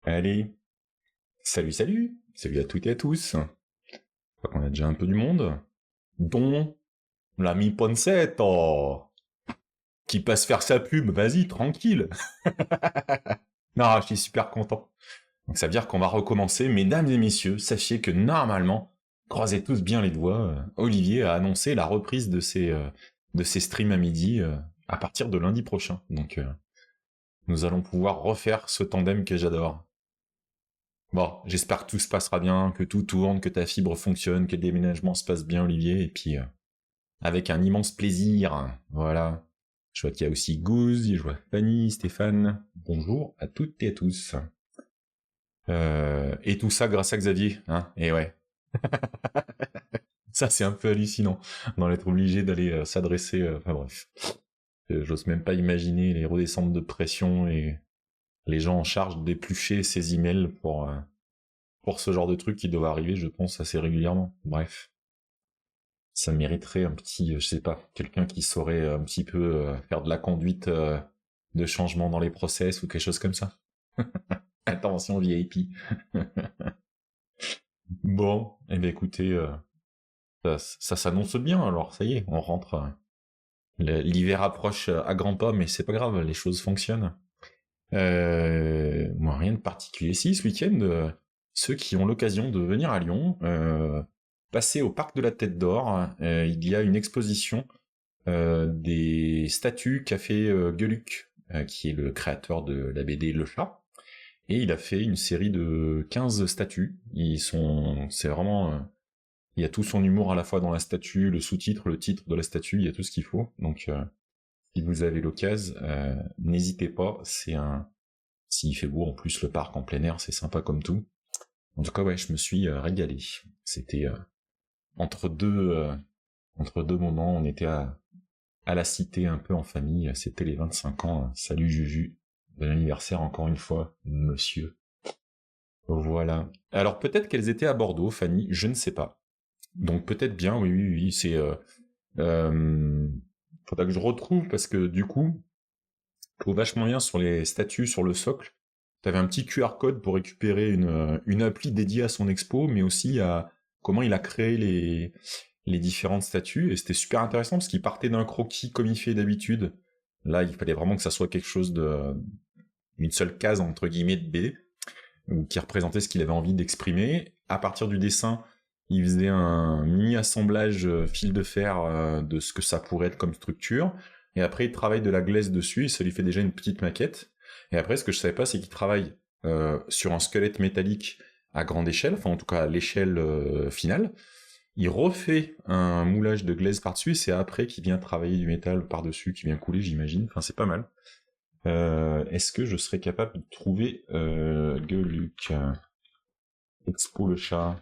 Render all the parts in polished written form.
Allez, salut à toutes et à tous. Je crois qu'on a déjà un peu du monde, dont l'ami Ponsetto, qui passe faire sa pub, vas-y, tranquille. Non, je suis super content. Donc ça veut dire qu'on va recommencer, mesdames et messieurs, sachez que normalement, croisez tous bien les doigts, Olivier a annoncé la reprise de ses streams à midi à partir de lundi prochain. Donc nous allons pouvoir refaire ce tandem que j'adore. Bon, j'espère que tout se passera bien, que tout tourne, que ta fibre fonctionne, que le déménagement se passe bien, Olivier, et puis avec un immense plaisir, voilà. Je vois qu'il y a aussi Gouze, je vois Fanny, Stéphane, bonjour à toutes et à tous. Et tout ça grâce à Xavier, hein, et ouais. Ça c'est un peu hallucinant, d'en être obligé d'aller s'adresser, enfin bref. J'ose même pas imaginer les redescentes de pression et les gens en charge d'éplucher ces emails pour ce genre de truc qui doit arriver, je pense, assez régulièrement. Bref. Ça mériterait un petit, je sais pas, quelqu'un qui saurait un petit peu faire de la conduite de changement dans les process ou quelque chose comme ça. Intervention VIP. Bon, eh bien écoutez, ça s'annonce bien, alors ça y est, on rentre. L'hiver approche à grands pas, mais c'est pas grave, les choses fonctionnent. Moi, rien de particulier. Si, ce week-end, ceux qui ont l'occasion de venir à Lyon, passer au parc de la Tête d'Or, il y a une exposition des statues qu'a fait Gueuluc, qui est le créateur de la BD Le Chat. Et il a fait une série de 15 statues. C'est vraiment, il y a tout son humour à la fois dans la statue, le sous-titre, le titre de la statue, il y a tout ce qu'il faut. Donc, si vous avez l'occasion, n'hésitez pas. S'il fait beau en plus, le parc en plein air, c'est sympa comme tout. En tout cas, ouais, je me suis régalé. C'était entre deux, euh, entre deux moments, on était à la cité un peu en famille, c'était les 25 ans. Salut Juju, bon anniversaire encore une fois, monsieur. Voilà. Alors peut-être qu'elles étaient à Bordeaux, Fanny, je ne sais pas. Donc peut-être bien, oui, oui, oui, c'est... euh, faudra que je retrouve, parce que du coup, je trouve vachement bien sur les statues, sur le socle, t'avais un petit QR code pour récupérer une appli dédiée à son expo, mais aussi à comment il a créé les différentes statues, et c'était super intéressant parce qu'il partait d'un croquis comme il fait d'habitude. Là, il fallait vraiment que ça soit quelque chose une seule case entre guillemets de BD, ou qui représentait ce qu'il avait envie d'exprimer. À partir du dessin, il faisait un mini assemblage fil de fer de ce que ça pourrait être comme structure, et après il travaille de la glaise dessus, et ça lui fait déjà une petite maquette. Et après, ce que je savais pas, c'est qu'il travaille sur un squelette métallique à grande échelle, enfin en tout cas à l'échelle finale. Il refait un moulage de glaise par-dessus, et c'est après qu'il vient travailler du métal par-dessus, qui vient couler, j'imagine. Enfin, c'est pas mal. Est-ce que je serais capable de trouver Gueuluc Expo le chat?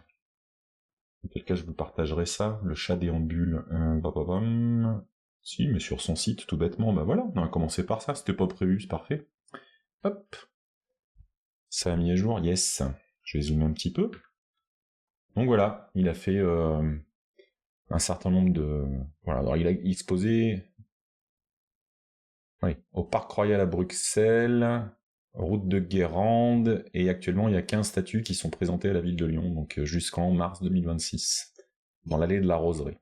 En quel cas, je vous partagerai ça. Le chat déambule. Si, mais sur son site, tout bêtement, bah voilà, on a commencé par ça, c'était pas prévu, c'est parfait. Hop, ça a mis à jour, yes. Je vais zoomer un petit peu. Donc voilà, il a fait un certain nombre de... Voilà, alors il a exposé oui, au Parc Royal à Bruxelles, route de Guérande, et actuellement il y a 15 statues qui sont présentées à la ville de Lyon, donc jusqu'en mars 2026, dans l'allée de la Roseraie.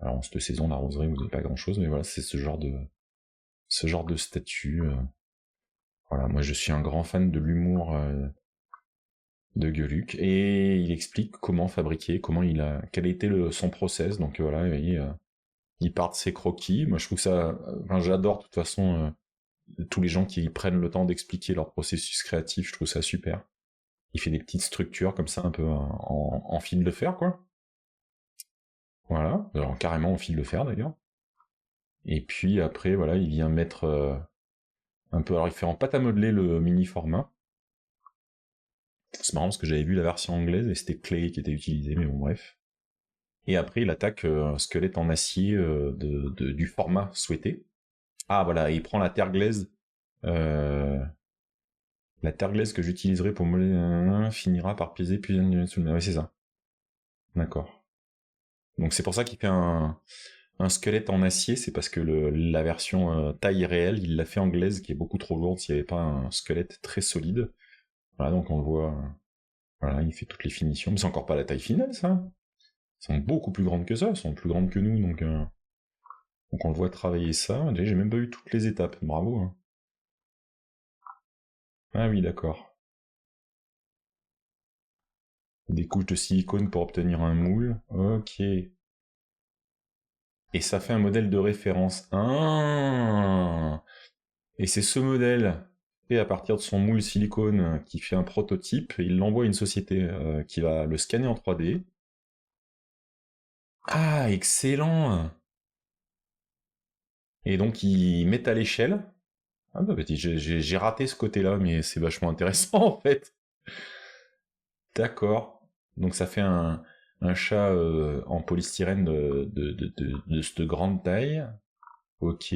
Alors en cette saison, la Roseraie, vous n'avez pas grand-chose, mais voilà, c'est ce genre de statue. Voilà, moi je suis un grand fan de l'humour de Gueuluc, et il explique comment fabriquer, quel a été son process, donc voilà, vous voyez, il part de ses croquis, moi je trouve ça, enfin j'adore de toute façon tous les gens qui prennent le temps d'expliquer leur processus créatif, je trouve ça super. Il fait des petites structures comme ça, un peu en fil de fer, quoi. Voilà, alors carrément en fil de fer d'ailleurs. Et puis après, voilà, il vient mettre un peu, alors il fait en pâte à modeler le mini format. C'est marrant parce que j'avais vu la version anglaise et c'était Clay qui était utilisé, mais bon bref. Et après, il attaque un squelette en acier du format souhaité. Ah voilà, et il prend euh, la terre glaise que j'utiliserai pour modeler finira par piéger puis ouais, c'est ça. D'accord. Donc c'est pour ça qu'il fait un squelette en acier, c'est parce que la version taille réelle, il l'a fait anglaise qui est beaucoup trop lourde s'il n'y avait pas un squelette très solide. Voilà, donc on le voit, voilà, il fait toutes les finitions, mais c'est encore pas la taille finale, ça. Elles sont beaucoup plus grandes que ça, elles sont plus grandes que nous, donc on le voit travailler ça. Déjà, j'ai même pas eu toutes les étapes, bravo. Hein. Ah oui, d'accord. Des couches de silicone pour obtenir un moule, ok. Et ça fait un modèle de référence. Ah. Et c'est ce modèle fait à partir de son moule silicone qui fait un prototype, il l'envoie à une société qui va le scanner en 3D. Ah, excellent! Et donc ils mettent à l'échelle. Ah bah, j'ai raté ce côté-là, mais c'est vachement intéressant en fait. D'accord. Donc ça fait un chat en polystyrène de cette grande taille. Ok.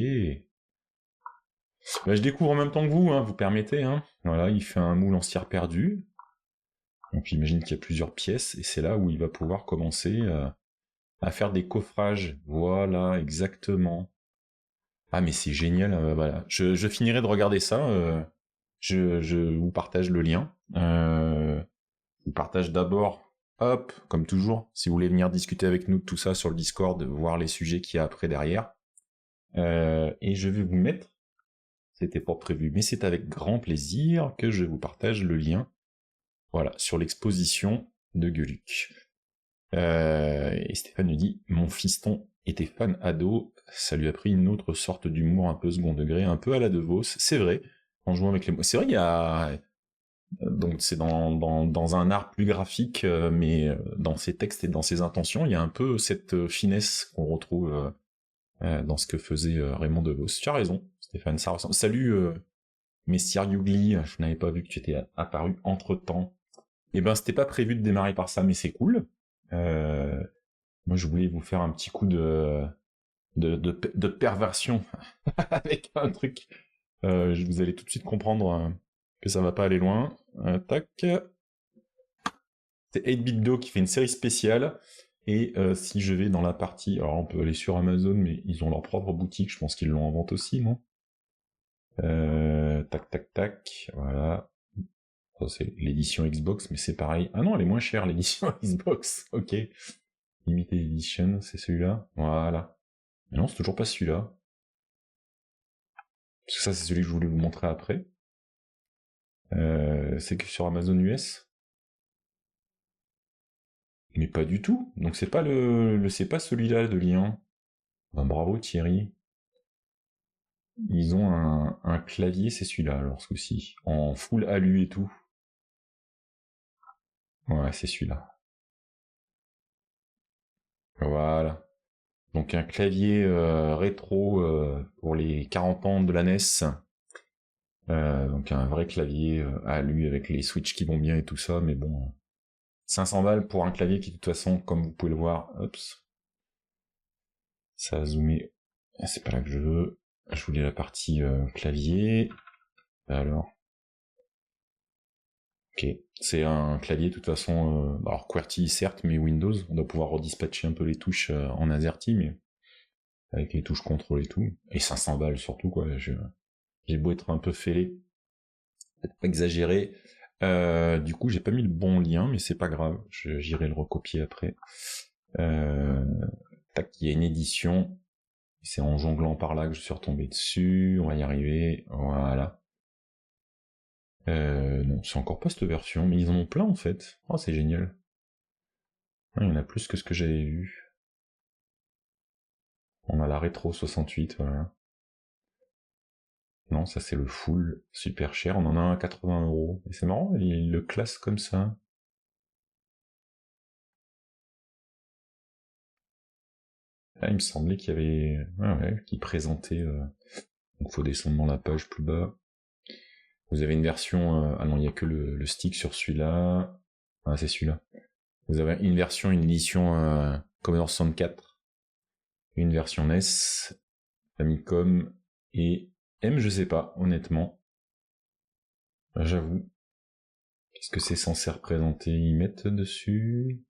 Bah, je découvre en même temps que vous, hein, vous permettez. Hein. Voilà, il fait un moule en cire perdue. Donc j'imagine qu'il y a plusieurs pièces, et c'est là où il va pouvoir commencer à faire des coffrages. Voilà, exactement. Ah mais c'est génial, voilà. Je finirai de regarder ça. Je vous partage le lien. Je vous partage d'abord, hop, comme toujours, si vous voulez venir discuter avec nous de tout ça sur le Discord, voir les sujets qu'il y a après derrière. Et je vais vous mettre, c'était pas prévu, mais c'est avec grand plaisir que je vous partage le lien, voilà, sur l'exposition de Gueuluc. Et Stéphane nous dit, mon fiston était fan ado, ça lui a pris une autre sorte d'humour un peu second degré, un peu à la De Vos, c'est vrai, en jouant avec les mots. C'est vrai, il y a... Donc c'est dans un art plus graphique, mais dans ses textes et dans ses intentions, il y a un peu cette finesse qu'on retrouve dans ce que faisait Raymond DeVos. Tu as raison, Stéphane, ça ressemble. Salut, Messier Yougli, je n'avais pas vu que tu étais apparu entre-temps. Eh ben, c'était pas prévu de démarrer par ça, mais c'est cool. Moi, je voulais vous faire un petit coup de perversion avec un truc. Vous allez tout de suite comprendre que ça va pas aller loin. Tac. C'est 8BitDo qui fait une série spéciale. Et si je vais dans la partie... Alors, on peut aller sur Amazon, mais ils ont leur propre boutique. Je pense qu'ils l'ont en vente aussi, non tac, tac, tac. Voilà. Ça, c'est l'édition Xbox, mais c'est pareil. Ah non, elle est moins chère, l'édition Xbox. Ok. Limited Edition, c'est celui-là. Voilà. Mais non, c'est toujours pas celui-là. Parce que ça, c'est celui que je voulais vous montrer après. C'est que sur Amazon US. Mais pas du tout. Donc c'est pas c'est pas celui-là de lien. Ben, bravo Thierry. Ils ont un clavier, c'est celui-là alors ce coup-ci. En full alu et tout. Ouais, c'est celui-là. Voilà. Donc un clavier rétro pour les 40 ans de la NES. Donc un vrai clavier alu avec les switches qui vont bien et tout ça, mais bon, 500 balles pour un clavier qui de toute façon, comme vous pouvez le voir, ça a zoomé, c'est pas là que je veux, je voulais la partie clavier, alors, ok, c'est un clavier de toute façon, alors QWERTY certes, mais Windows, on doit pouvoir redispatcher un peu les touches en AZERTY, mais avec les touches contrôle et tout, et 500 balles surtout, quoi, j'ai beau être un peu fêlé, peut-être pas exagéré. Du coup, j'ai pas mis le bon lien, mais c'est pas grave. J'irai le recopier après. Tac, il y a une édition. C'est en jonglant par là que je suis retombé dessus. On va y arriver. Voilà. Non, c'est encore pas cette version, mais ils en ont plein en fait. Oh, c'est génial. Il y en a plus que ce que j'avais vu. On a la rétro 68, voilà. Non, ça c'est le full, super cher. On en a un à 80€. Et c'est marrant, il le classe comme ça. Ah, il me semblait qu'il y avait... Ouais, qui présentait... Donc faut descendre dans la page plus bas. Vous avez une version... Ah non, il n'y a que le stick sur celui-là. Ah, c'est celui-là. Vous avez une version, une édition Commodore 64. Une version NES, Famicom et M, je sais pas, honnêtement. J'avoue. Qu'est-ce que c'est censé représenter? Ils mettent dessus...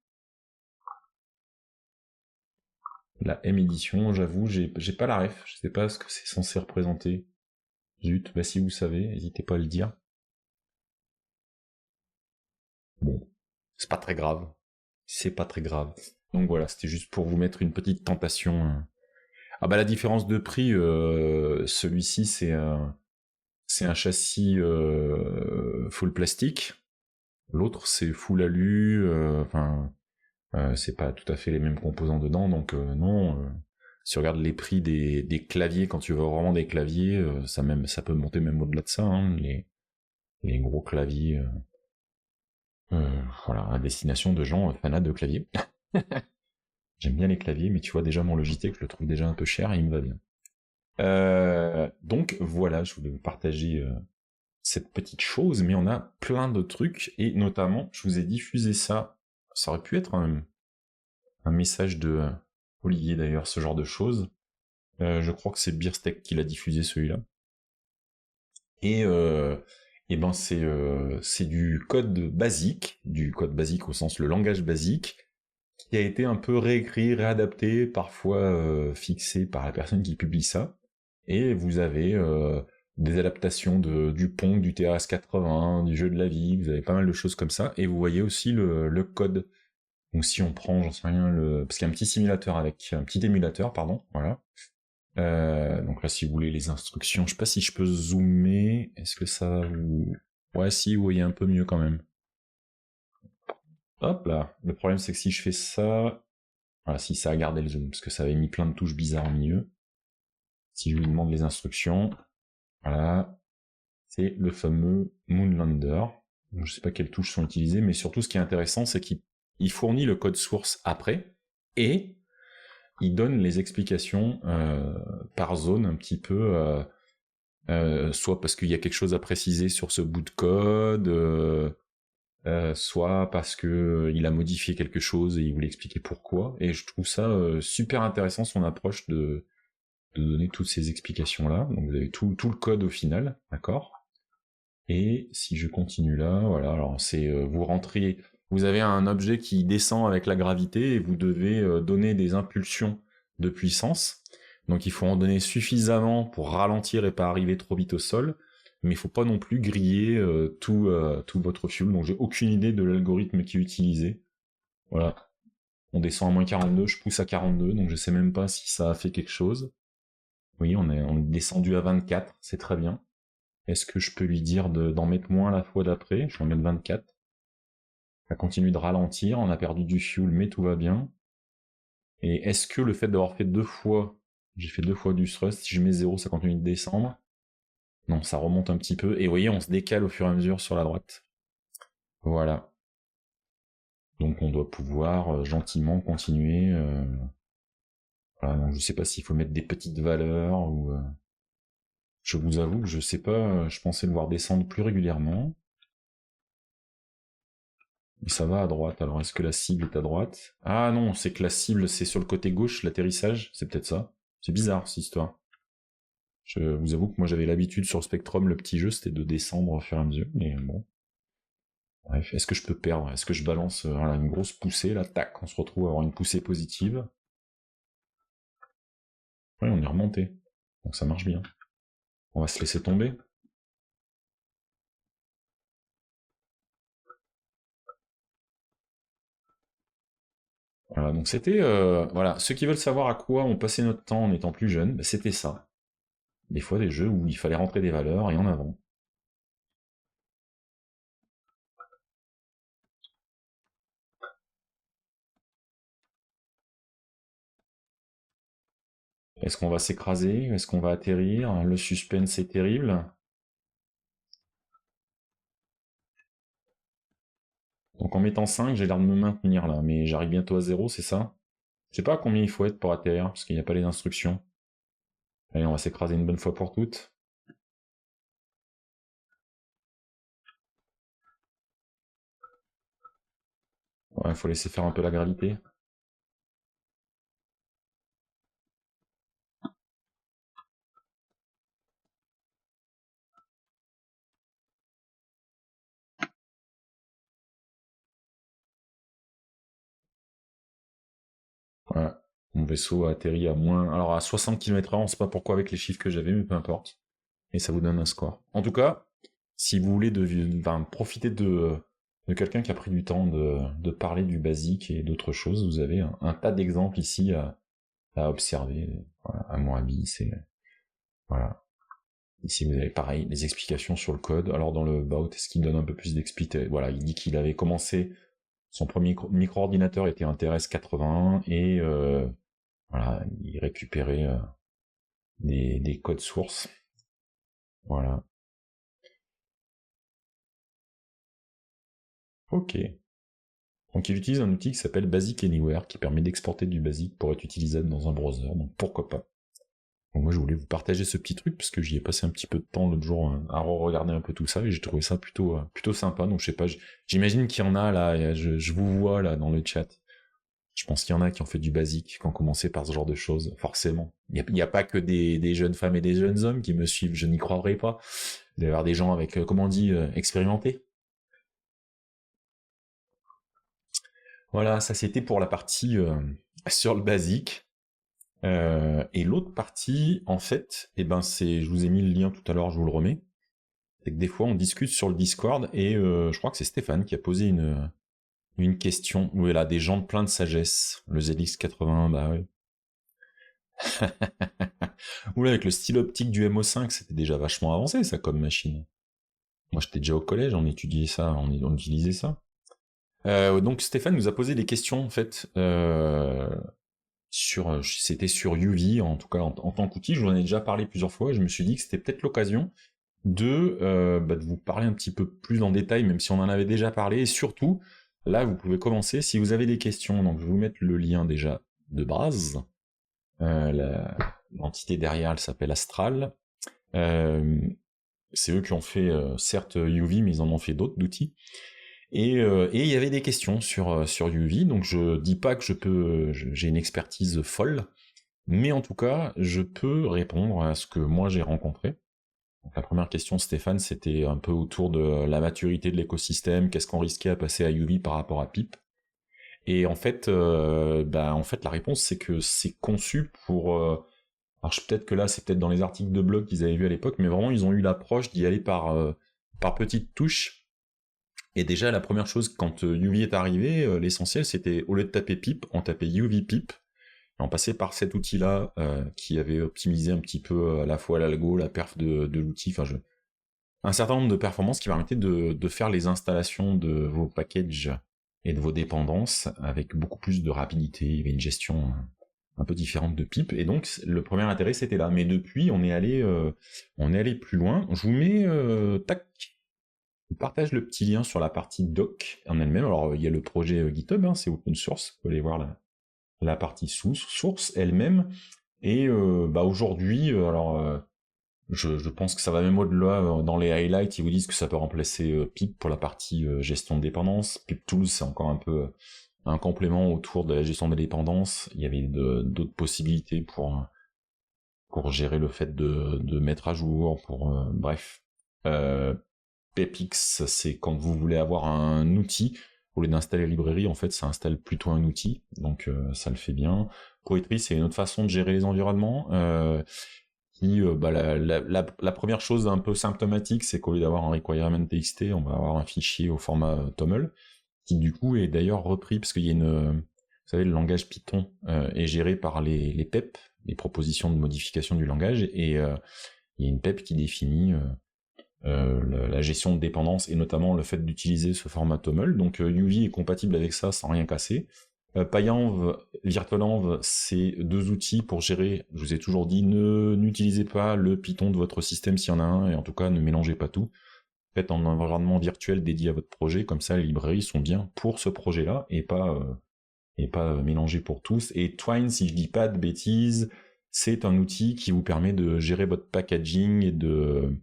La M édition, j'avoue, j'ai pas la ref. Je sais pas ce que c'est censé représenter. Zut, bah si vous savez, n'hésitez pas à le dire. c'est pas très grave. C'est pas très grave. Donc voilà, c'était juste pour vous mettre une petite tentation. Ah bah la différence de prix, celui-ci c'est un châssis full plastique. L'autre c'est full alu. Enfin, c'est pas tout à fait les mêmes composants dedans, donc non. Si tu regardes les prix des claviers, quand tu veux vraiment des claviers, ça peut monter même au-delà de ça, hein, les gros claviers. Voilà, à destination de gens fanats de claviers. J'aime bien les claviers, mais tu vois déjà mon Logitech, je le trouve déjà un peu cher et il me va bien. Donc voilà, je voulais vous partager cette petite chose, mais on a plein de trucs, et notamment, je vous ai diffusé ça, ça aurait pu être un message de Olivier d'ailleurs, ce genre de choses. Je crois que c'est Beersteak qui l'a diffusé celui-là. Et ben c'est du code basique au sens le langage basique, qui a été un peu réécrit, réadapté, parfois fixé par la personne qui publie ça. Et vous avez des adaptations du Pong, du TRS-80, du jeu de la vie, vous avez pas mal de choses comme ça. Et vous voyez aussi le code. Donc si on prend, j'en sais rien, parce qu'il y a un petit simulateur avec un petit émulateur, pardon, voilà. Donc là, si vous voulez les instructions, je sais pas si je peux zoomer. Est-ce que ça va vous... Ouais, si, vous voyez un peu mieux quand même. Hop là. Le problème, c'est que si je fais ça... Voilà, si ça a gardé le zoom, parce que ça avait mis plein de touches bizarres au milieu. Si je lui demande les instructions, voilà, c'est le fameux Moonlander. Donc, je sais pas quelles touches sont utilisées, mais surtout ce qui est intéressant, c'est qu'il fournit le code source après, et il donne les explications par zone un petit peu, soit parce qu'il y a quelque chose à préciser sur ce bout de code, soit parce que il a modifié quelque chose et il voulait expliquer pourquoi. Et je trouve ça super intéressant, son approche de donner toutes ces explications-là. Donc vous avez tout le code au final, d'accord? Et si je continue là, voilà, alors c'est vous avez un objet qui descend avec la gravité et vous devez donner des impulsions de puissance. Donc il faut en donner suffisamment pour ralentir et pas arriver trop vite au sol, mais il faut pas non plus griller tout votre fuel. Donc j'ai aucune idée de l'algorithme qui est utilisé. Voilà, on descend à moins 42, je pousse à 42, donc je sais même pas si ça a fait quelque chose. Oui, on est descendu à 24, c'est très bien. Est-ce que je peux lui dire d'en mettre moins la fois d'après? Je vais en mettre 24. Ça continue de ralentir, on a perdu du fuel, mais tout va bien. Et est-ce que le fait d'avoir fait j'ai fait deux fois du thrust, si je mets 0, ça continue de descendre? Non, ça remonte un petit peu, et vous voyez, on se décale au fur et à mesure sur la droite. Voilà. Donc on doit pouvoir gentiment continuer. Voilà, donc je sais pas s'il faut mettre des petites valeurs, ou... Je vous avoue que je sais pas, je pensais le voir descendre plus régulièrement. Mais ça va à droite, alors est-ce que la cible est à droite? Ah non, c'est que la cible c'est sur le côté gauche, l'atterrissage, c'est peut-être ça. C'est bizarre cette histoire. Je vous avoue que moi j'avais l'habitude sur Spectrum, le petit jeu, c'était de descendre au fur et à mesure, mais bon. Bref, est-ce que je peux perdre? Est-ce que je balance voilà, une grosse poussée, là, tac, on se retrouve à avoir une poussée positive. Oui, on est remonté. Donc ça marche bien. On va se laisser tomber. Voilà, donc c'était... voilà, ceux qui veulent savoir à quoi on passait notre temps en étant plus jeune, bah, c'était ça. Des fois des jeux où il fallait rentrer des valeurs et en avant. Est-ce qu'on va s'écraser? Est-ce qu'on va atterrir? Le suspense est terrible. Donc en mettant 5, j'ai l'air de me maintenir là, mais j'arrive bientôt à 0, c'est ça? Je sais pas à combien il faut être pour atterrir, parce qu'il n'y a pas les instructions. Allez, on va s'écraser une bonne fois pour toutes. Ouais, faut laisser faire un peu la gravité. Voilà. Mon vaisseau a atterri à moins... Alors à 60 km/h, on sait pas pourquoi avec les chiffres que j'avais, mais peu importe. Et ça vous donne un score. En tout cas, si vous voulez profiter de de quelqu'un qui a pris du temps de parler du basique et d'autres choses. Vous avez un tas d'exemples ici à observer. Voilà, à mon avis, c'est... Voilà. Ici, vous avez pareil, les explications sur le code. Alors, dans le about, est-ce qu'il donne un peu plus d'explications? Voilà, il dit qu'il avait commencé, son premier micro-ordinateur était un TRS-81, et voilà, il récupérait des codes sources. Voilà. Ok. Donc, il utilise un outil qui s'appelle Basic Anywhere, qui permet d'exporter du basique pour être utilisable dans un browser, donc pourquoi pas. Donc moi je voulais vous partager ce petit truc parce que j'y ai passé un petit peu de temps l'autre jour à regarder un peu tout ça et j'ai trouvé ça plutôt sympa. Donc je sais pas, j'imagine qu'il y en a là, je vous vois là dans le chat. Je pense qu'il y en a qui ont fait du basique, qui ont commencé par ce genre de choses, forcément. Il n'y a pas que des jeunes femmes et des jeunes hommes qui me suivent, je n'y croirais pas. Il doit y avoir des gens avec, comment on dit, expérimentés. Voilà, ça c'était pour la partie sur le basique. Et l'autre partie, en fait, je vous ai mis le lien tout à l'heure, je vous le remets. C'est que des fois, on discute sur le Discord, et je crois que c'est Stéphane qui a posé une question, où il a des gens plein de sagesse. Le ZX80, bah ouais. Oula, avec le style optique du MO5, c'était déjà vachement avancé, ça, comme machine. Moi, j'étais déjà au collège, on étudiait ça, on utilisait ça. Donc, Stéphane nous a posé des questions, en fait, c'était sur UV, en tout cas en tant qu'outil. Je vous en ai déjà parlé plusieurs fois. Je me suis dit que c'était peut-être l'occasion de vous parler un petit peu plus en détail, même si on en avait déjà parlé. Et surtout, là, vous pouvez commencer si vous avez des questions. Donc, je vais vous mettre le lien déjà de base. L'entité derrière, elle s'appelle Astral. C'est eux qui ont fait, certes, UV, mais ils en ont fait d'autres d'outils. Et il y avait des questions sur UV, donc je dis pas que j'ai une expertise folle, mais en tout cas, je peux répondre à ce que moi j'ai rencontré. Donc la première question, Stéphane, c'était un peu autour de la maturité de l'écosystème, qu'est-ce qu'on risquait à passer à UV par rapport à PIP. Et en fait, la réponse, c'est que c'est conçu pour... alors peut-être que là, c'est peut-être dans les articles de blog qu'ils avaient vus à l'époque, mais vraiment, ils ont eu l'approche d'y aller par petites touches. Et déjà, la première chose, quand UV est arrivé, l'essentiel, c'était, au lieu de taper PIP, on tapait UV PIP, et on passait par cet outil-là, qui avait optimisé un petit peu à la fois l'algo, la perf de l'outil, un certain nombre de performances qui permettaient de faire les installations de vos packages et de vos dépendances avec beaucoup plus de rapidité. Il y avait une gestion un peu différente de PIP, et donc le premier intérêt c'était là. Mais depuis, on est allé plus loin. Je vous mets, je partage le petit lien sur la partie doc en elle-même. Alors il y a le projet GitHub, c'est open source, vous pouvez aller voir la partie source elle-même. Et aujourd'hui, je pense que ça va même au-delà. Dans les highlights, ils vous disent que ça peut remplacer PIP pour la partie gestion de dépendance. PIP Tools, c'est encore un peu un complément autour de la gestion des dépendances. Il y avait d'autres possibilités pour gérer le fait de mettre à jour, bref. Pepix, c'est quand vous voulez avoir un outil, au lieu d'installer la librairie, en fait, ça installe plutôt un outil, donc ça le fait bien. Poetry, c'est une autre façon de gérer les environnements. La première chose un peu symptomatique, c'est qu'au lieu d'avoir un requirement.txt, on va avoir un fichier au format TOML, qui du coup est d'ailleurs repris, parce qu'il y a vous savez, le langage Python est géré par les PEP, les propositions de modification du langage, et il y a une PEP qui définit la gestion de dépendance, et notamment le fait d'utiliser ce format TOML. Donc UV est compatible avec ça sans rien casser. Pyenv, Virtualenv, c'est deux outils pour gérer, je vous ai toujours dit, n'utilisez pas le Python de votre système s'il y en a un, et en tout cas ne mélangez pas tout. Faites un environnement virtuel dédié à votre projet, comme ça les librairies sont bien pour ce projet-là, et pas mélangées pour tous. Et Twine, si je dis pas de bêtises, c'est un outil qui vous permet de gérer votre packaging et de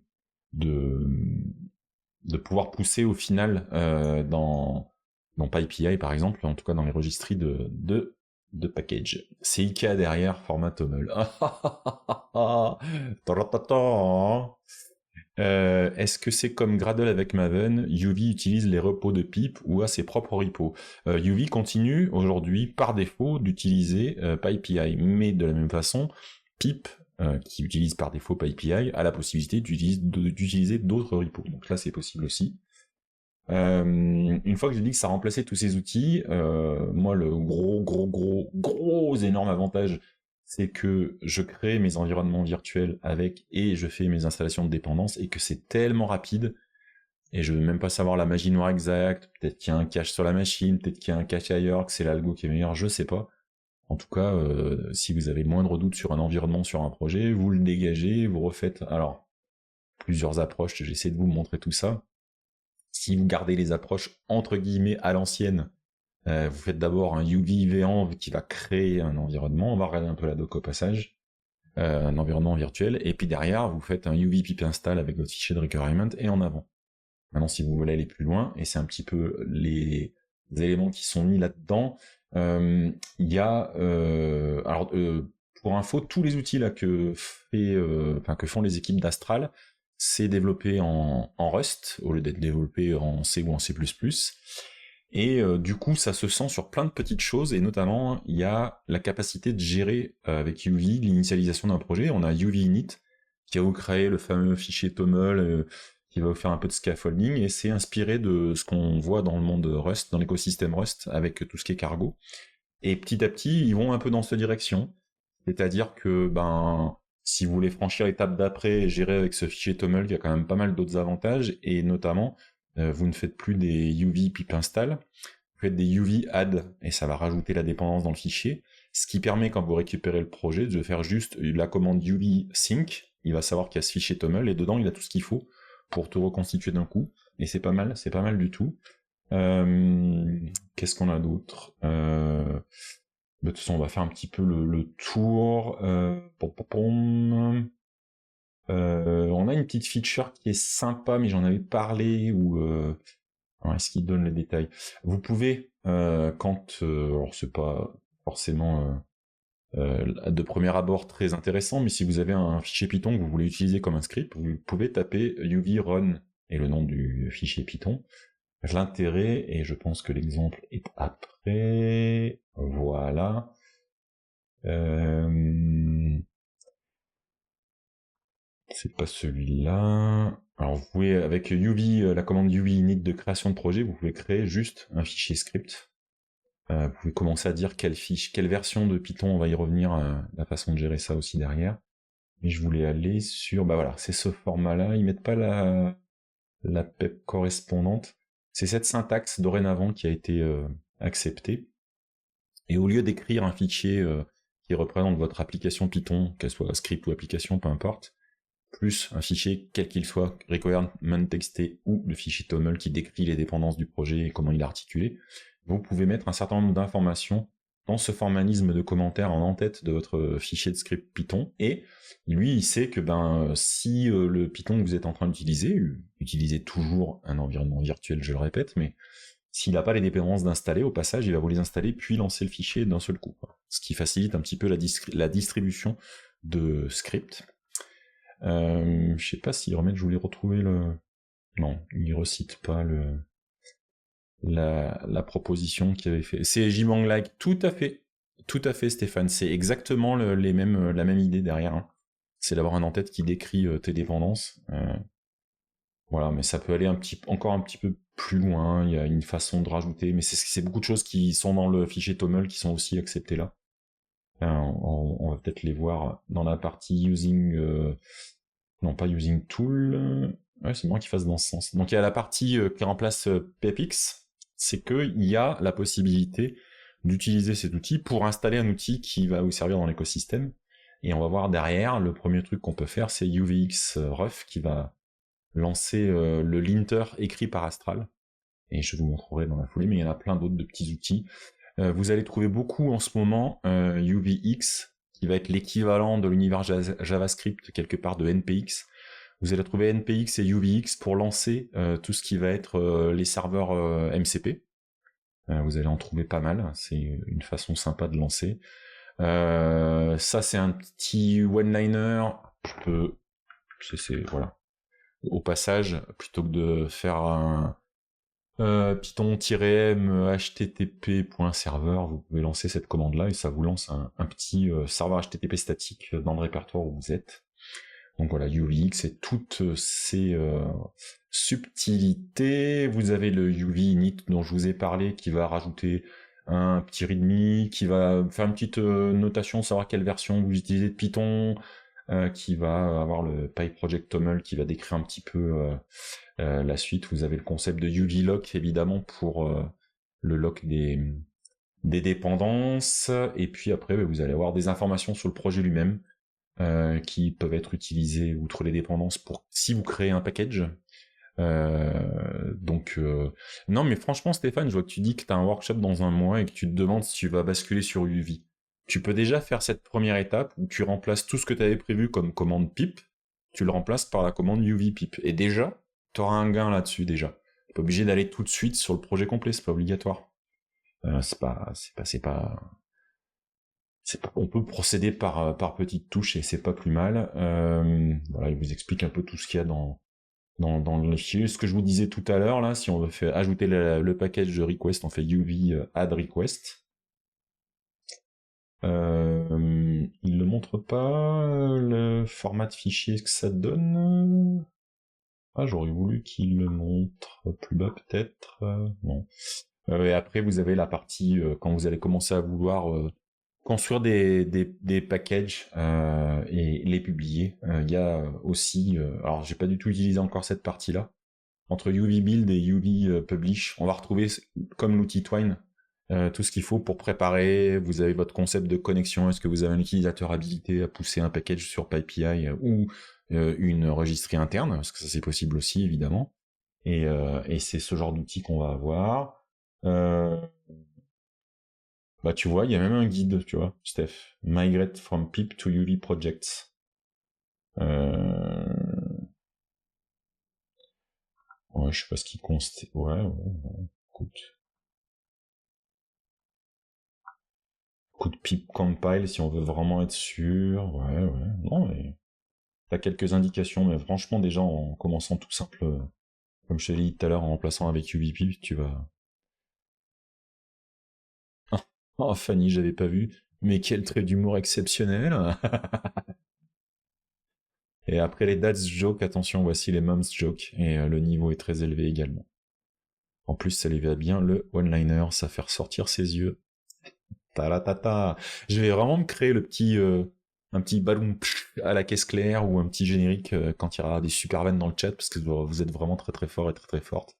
pouvoir pousser au final dans PyPI par exemple, en tout cas dans les registries de package. C'est IKEA derrière, format TOML. Est-ce que c'est comme Gradle avec Maven, UV utilise les repos de PIP ou a ses propres repos? UV continue aujourd'hui par défaut d'utiliser PyPI, mais de la même façon, PIP, qui utilise par défaut PyPI, a la possibilité d'utiliser d'autres repos. Donc là, c'est possible aussi. Une fois que j'ai dit que ça remplaçait tous ces outils, moi le gros énorme avantage, c'est que je crée mes environnements virtuels avec et je fais mes installations de dépendance et que c'est tellement rapide et je veux même pas savoir la magie noire exacte, peut-être qu'il y a un cache sur la machine, peut-être qu'il y a un cache ailleurs, que c'est l'algo qui est meilleur, je sais pas. En tout cas, si vous avez le moindre doute sur un environnement, sur un projet, vous le dégagez, vous refaites, alors, plusieurs approches, j'essaie de vous montrer tout ça. Si vous gardez les approches entre guillemets à l'ancienne, vous faites d'abord un UV V-env qui va créer un environnement, on va regarder un peu la doc au passage, un environnement virtuel, et puis derrière, vous faites un UV pip install avec votre fichier de requirement et en avant. Maintenant, si vous voulez aller plus loin, et c'est un petit peu les éléments qui sont mis là-dedans, il y a, pour info, tous les outils là que font les équipes d'Astral, c'est développé en Rust au lieu d'être développé en C ou en C++. Et du coup, ça se sent sur plein de petites choses, et notamment, il y a la capacité de gérer avec UV l'initialisation d'un projet. On a UV init qui va vous créer le fameux fichier TOML qui va vous faire un peu de scaffolding, et c'est inspiré de ce qu'on voit dans le monde Rust, dans l'écosystème Rust, avec tout ce qui est cargo. Et petit à petit, ils vont un peu dans cette direction. C'est-à-dire que, si vous voulez franchir l'étape d'après et gérer avec ce fichier TOML, il y a quand même pas mal d'autres avantages, et notamment, vous ne faites plus des UV pip install, vous faites des UV add, et ça va rajouter la dépendance dans le fichier, ce qui permet, quand vous récupérez le projet, de faire juste la commande UV sync, il va savoir qu'il y a ce fichier TOML, et dedans, il a tout ce qu'il faut pour tout reconstituer d'un coup, et c'est pas mal du tout. Qu'est-ce qu'on a d'autre de toute façon, on va faire un petit peu le tour. On a une petite feature qui est sympa, mais j'en avais parlé, est-ce qu'il donne les détails? Vous pouvez, alors c'est pas forcément de premier abord très intéressant, mais si vous avez un fichier Python que vous voulez utiliser comme un script, vous pouvez taper uv run et le nom du fichier Python. Je l'intérêt, et je pense que l'exemple est après. Voilà. C'est pas celui-là. Alors vous pouvez, avec UV, la commande UV init de création de projet, vous pouvez créer juste un fichier script. Vous pouvez commencer à dire quelle version de Python on va y revenir, la façon de gérer ça aussi derrière. Mais je voulais aller sur, voilà, c'est ce format-là. Ils mettent pas la PEP correspondante. C'est cette syntaxe dorénavant qui a été acceptée. Et au lieu d'écrire un fichier qui représente votre application Python, qu'elle soit script ou application, peu importe, plus un fichier quel qu'il soit, requirement.txt ou le fichier TOML qui décrit les dépendances du projet et comment il est articulé, vous pouvez mettre un certain nombre d'informations dans ce formalisme de commentaires en en-tête de votre fichier de script Python, et lui, il sait que si le Python que vous êtes en train d'utiliser, utilisez toujours un environnement virtuel, je le répète, mais s'il n'a pas les dépendances d'installer, au passage, il va vous les installer, puis lancer le fichier d'un seul coup. Ce qui facilite un petit peu la distribution de scripts. Je sais pas s'il remet, je voulais retrouver le... Non, il recite pas la proposition qu'il avait fait. C'est JMangLag, tout à fait Stéphane, c'est exactement la même idée derrière. Hein. C'est d'avoir un en-tête qui décrit tes dépendances. Voilà, mais ça peut aller encore un petit peu plus loin, il y a une façon de rajouter, mais c'est beaucoup de choses qui sont dans le fichier TOML qui sont aussi acceptées là. On va peut-être les voir dans la partie using... non, pas using tool... Ouais, c'est moi qui fasse dans ce sens. Donc il y a la partie qui remplace PEPX, c'est qu'il y a la possibilité d'utiliser cet outil pour installer un outil qui va vous servir dans l'écosystème. Et on va voir derrière, le premier truc qu'on peut faire, c'est UVXRef qui va lancer le linter écrit par Astral. Et je vous montrerai dans la foulée, mais il y en a plein d'autres de petits outils. Vous allez trouver beaucoup en ce moment UVX, qui va être l'équivalent de l'univers JavaScript, quelque part de NPX. Vous allez trouver NPX et UVX pour lancer tout ce qui va être les serveurs MCP. Vous allez en trouver pas mal, c'est une façon sympa de lancer. Ça c'est un petit one-liner, voilà. Au passage, plutôt que de faire un python-m http.serveur, vous pouvez lancer cette commande-là et ça vous lance un petit serveur HTTP statique dans le répertoire où vous êtes. Donc voilà, UVX et toutes ces subtilités. Vous avez le UV init dont je vous ai parlé qui va rajouter un petit readme, qui va faire une petite notation, savoir quelle version vous utilisez de Python, qui va avoir le PyProject.toml qui va décrire un petit peu la suite. Vous avez le concept de UVlock évidemment pour le lock des dépendances, et puis après vous allez avoir des informations sur le projet lui-même qui peuvent être utilisées outre les dépendances pour si vous créez un package. Non mais franchement Stéphane, je vois que tu dis que tu as un workshop dans un mois et que tu te demandes si tu vas basculer sur UV. Tu peux déjà faire cette première étape où tu remplaces tout ce que tu avais prévu comme commande pip, tu le remplaces par la commande UV pip. Et déjà, tu auras un gain là-dessus déjà. Tu n'es pas obligé d'aller tout de suite sur le projet complet, c'est pas obligatoire. On peut procéder par petites touches et c'est pas plus mal. Voilà, il vous explique un peu tout ce qu'il y a dans le fichier. Ce que je vous disais tout à l'heure, là, si on veut faire ajouter le package de request, on fait UV add request. Il ne montre pas le format de fichier que ça donne. Ah, j'aurais voulu qu'il le montre plus bas peut-être. Non. Et après, vous avez la partie quand vous allez commencer à vouloir construire des packages et les publier. Il y a aussi, alors j'ai pas du tout utilisé encore cette partie-là, entre UV build et UV publish, on va retrouver comme l'outil Twine tout ce qu'il faut pour préparer. Vous avez votre concept de connexion. Est-ce que vous avez un utilisateur habilité à pousser un package sur PyPI ou une registrie interne, parce que ça c'est possible aussi évidemment. Et c'est ce genre d'outil qu'on va avoir. Bah tu vois, il y a même un guide, tu vois, Steph. Migrate from pip to UV projects. Ouais, je sais pas ce qui conste. Ouais, écoute. Coup de pip compile si on veut vraiment être sûr. Ouais. Non, mais t'as quelques indications, mais franchement, déjà en commençant tout simple, comme je te l'ai dit tout à l'heure, en remplaçant avec UVPip, tu vas. Oh, Fanny, j'avais pas vu. Mais quel trait d'humour exceptionnel! Et après les dads jokes, attention, voici les moms jokes. Et le niveau est très élevé également. En plus, ça lui va bien le one-liner, ça fait ressortir ses yeux. Ta-la-ta-ta. Je vais vraiment me créer un petit ballon à la caisse claire ou un petit générique quand il y aura des super vannes dans le chat parce que vous êtes vraiment très très fort et très très forte.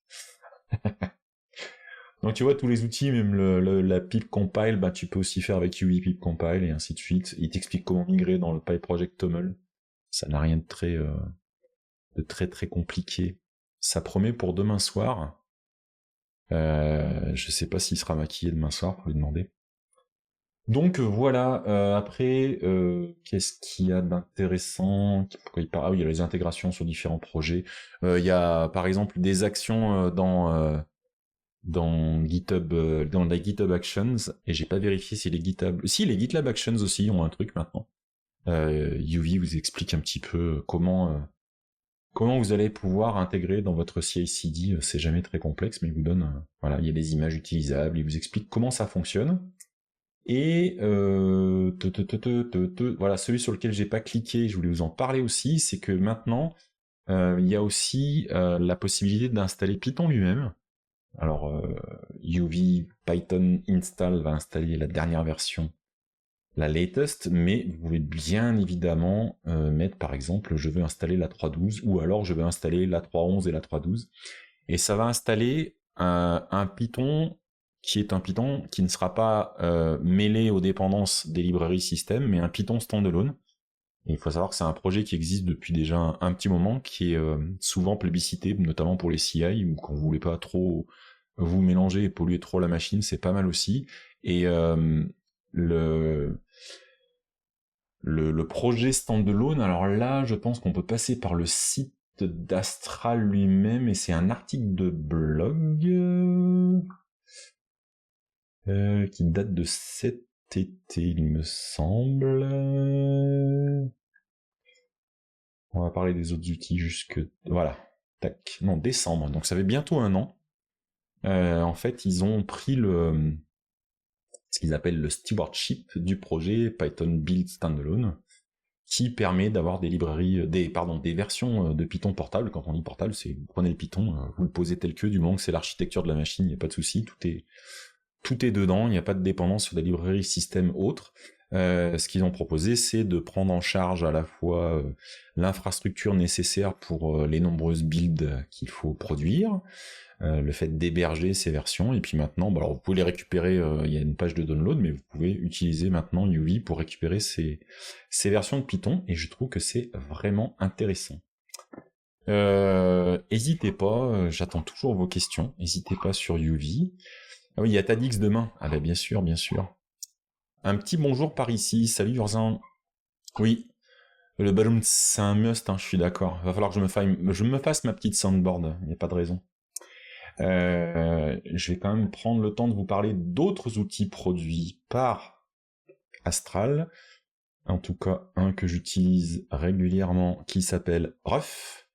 Donc tu vois tous les outils, même la pip compile, bah tu peux aussi faire avec UV pip compile et ainsi de suite. Il t'explique comment migrer dans le PyProject toml. Ça n'a rien de très très compliqué. Ça promet pour demain soir. Je sais pas s'il sera maquillé demain soir, pour lui demander. Donc voilà, après, qu'est-ce qu'il y a d'intéressant? Ah oui, il y a les intégrations sur différents projets. Il y a par exemple des actions dans GitHub, dans les GitHub Actions, et j'ai pas vérifié si les GitHub... Si, les GitLab Actions aussi ont un truc maintenant. UV vous explique un petit peu comment vous allez pouvoir intégrer dans votre CI/CD. C'est jamais très complexe, mais il vous donne... voilà, il y a des images utilisables, il vous explique comment ça fonctionne. Et voilà, celui sur lequel j'ai pas cliqué, je voulais vous en parler aussi, c'est que maintenant, il y a aussi la possibilité d'installer Python lui-même. Alors, UV Python install va installer la dernière version, la latest, mais vous pouvez bien évidemment mettre par exemple, je veux installer la 3.12, ou alors je veux installer la 3.11 et la 3.12, et ça va installer un Python qui est un Python qui ne sera pas mêlé aux dépendances des librairies système, mais un Python standalone. Et il faut savoir que c'est un projet qui existe depuis déjà un petit moment, qui est souvent plébiscité, notamment pour les CI, ou quand vous voulez pas trop vous mélanger et polluer trop la machine, c'est pas mal aussi. Et le projet standalone, alors là, je pense qu'on peut passer par le site d'Astral lui-même, et c'est un article de blog qui date de cet été, il me semble. On va parler des autres outils jusque... Voilà. Tac. Non, décembre. Donc ça fait bientôt un an. En fait, ils ont pris ce qu'ils appellent le stewardship du projet Python Build Standalone. qui permet d'avoir des librairies, des versions de Python portable. Quand on dit portable, c'est vous prenez le Python, vous le posez tel que, du moment que c'est l'architecture de la machine, il n'y a pas de souci, tout est dedans, il n'y a pas de dépendance sur des librairies système autres. Ce qu'ils ont proposé, c'est de prendre en charge à la fois l'infrastructure nécessaire pour les nombreuses builds qu'il faut produire, le fait d'héberger ces versions, et puis maintenant, alors vous pouvez les récupérer, il y a une page de download, mais vous pouvez utiliser maintenant UV pour récupérer ces versions de Python, et je trouve que c'est vraiment intéressant. N'hésitez pas, j'attends toujours vos questions, n'hésitez pas sur UV. Ah oui, il y a Tadix demain. Ah bah bien sûr, bien sûr. Un petit bonjour par ici, salut Urzin. Oui, le ballon c'est un must, hein, je suis d'accord. Va falloir que je me fasse ma petite soundboard, il n'y a pas de raison. Je vais quand même prendre le temps de vous parler d'autres outils produits par Astral. En tout cas, un que j'utilise régulièrement qui s'appelle Ruf.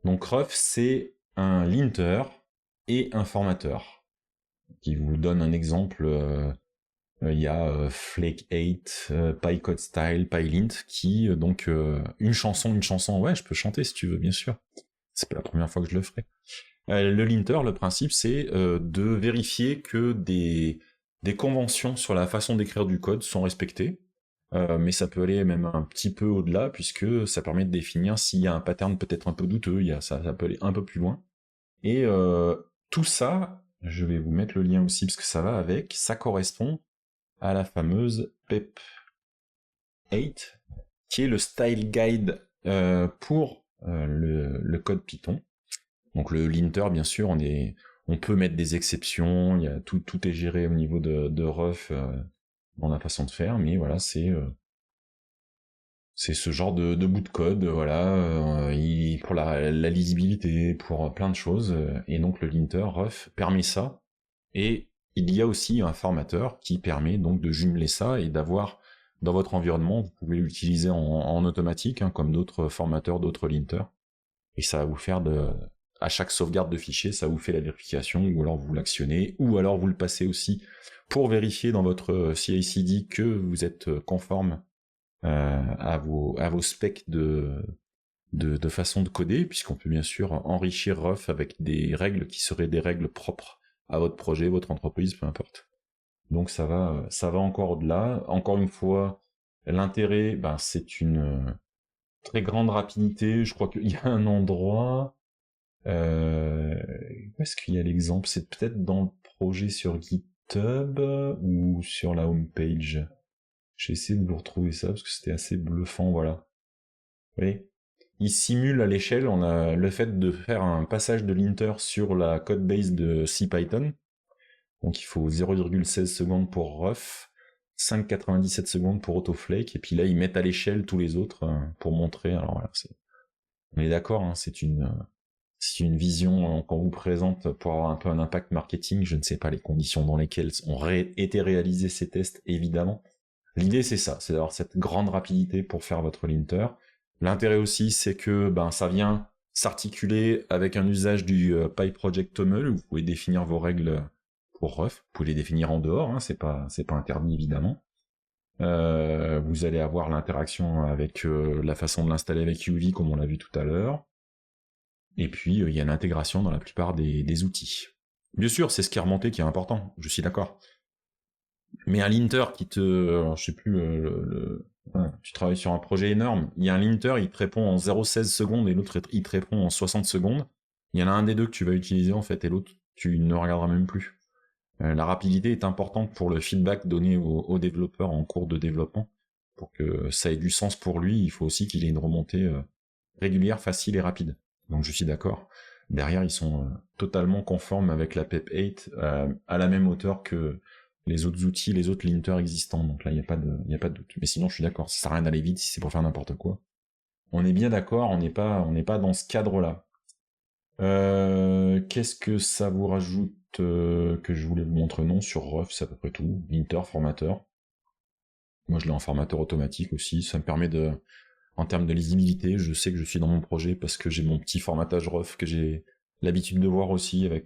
Donc Ruf, c'est un linter et un formateur. Qui vous donne un exemple, il y a Flake 8, PyCode Style, PyLint, qui, donc, une chanson, ouais, je peux chanter si tu veux, bien sûr. C'est pas la première fois que je le ferai. Le linter, le principe, c'est de vérifier que des conventions sur la façon d'écrire du code sont respectées, mais ça peut aller même un petit peu au-delà, puisque ça permet de définir s'il y a un pattern peut-être un peu douteux, ça peut aller un peu plus loin. Et tout ça, je vais vous mettre le lien aussi, parce que ça va avec, ça correspond à la fameuse PEP 8, qui est le style guide pour le code Python. Donc le linter, bien sûr, on peut mettre des exceptions, tout est géré au niveau de Ruf dans la façon de faire, mais voilà, c'est ce genre de bout de code, voilà, pour la lisibilité, pour plein de choses, et donc le linter, Ruf, permet ça, et il y a aussi un formateur qui permet donc de jumeler ça et d'avoir dans votre environnement, vous pouvez l'utiliser en automatique, hein, comme d'autres formateurs, d'autres linters, et ça va vous faire à chaque sauvegarde de fichier, ça vous fait la vérification, ou alors vous l'actionnez, ou alors vous le passez aussi pour vérifier dans votre CI/CD que vous êtes conforme à vos specs de façon de coder, puisqu'on peut bien sûr enrichir Ruf avec des règles qui seraient des règles propres à votre projet, votre entreprise, peu importe. Donc ça va encore au-delà. Encore une fois, l'intérêt, c'est une très grande rapidité. Je crois qu'il y a un endroit... où est-ce qu'il y a l'exemple? C'est peut-être dans le projet sur GitHub ou sur la homepage. J'ai essayé de vous retrouver ça parce que c'était assez bluffant, voilà. Vous voyez, il simule à l'échelle, on a le fait de faire un passage de linter sur la codebase de CPython. Donc il faut 0,16 secondes pour Ruf, 5,97 secondes pour Autoflake, et puis là ils mettent à l'échelle tous les autres pour montrer. Alors voilà, on est d'accord, hein, c'est une vision qu'on vous présente pour avoir un peu un impact marketing. Je ne sais pas les conditions dans lesquelles ont été réalisés ces tests, évidemment. L'idée c'est ça, c'est d'avoir cette grande rapidité pour faire votre linter. L'intérêt aussi c'est que ça vient s'articuler avec un usage du PyProject TOML, où vous pouvez définir vos règles pour Ruf, vous pouvez les définir en dehors, hein, c'est pas interdit évidemment. Vous allez avoir l'interaction avec la façon de l'installer avec UV comme on l'a vu tout à l'heure. Et puis il y a l'intégration dans la plupart des outils. Bien sûr, c'est ce qui est remonté qui est important, je suis d'accord. Mais un linter qui alors, je sais plus, tu travailles sur un projet énorme, il y a un linter, il te répond en 0,16 secondes et l'autre il te répond en 60 secondes. Il y en a un des deux que tu vas utiliser en fait et l'autre tu ne regarderas même plus. La rapidité est importante pour le feedback donné aux développeurs en cours de développement. Pour que ça ait du sens pour lui, il faut aussi qu'il ait une remontée régulière, facile et rapide. Donc je suis d'accord. Derrière, ils sont totalement conformes avec la PEP 8 à la même hauteur que les autres outils, les autres linters existants. Donc là, il n'y a pas de doute. Mais sinon, je suis d'accord, ça sert à rien d'aller vite si c'est pour faire n'importe quoi. On est bien d'accord, on n'est pas dans ce cadre-là. Qu'est-ce que ça vous rajoute que je voulais vous montrer? Non, sur Ruf, c'est à peu près tout. Linter, formateur. Moi, je l'ai en formateur automatique aussi. Ça me permet en termes de lisibilité, je sais que je suis dans mon projet parce que j'ai mon petit formatage Ruf que j'ai l'habitude de voir aussi avec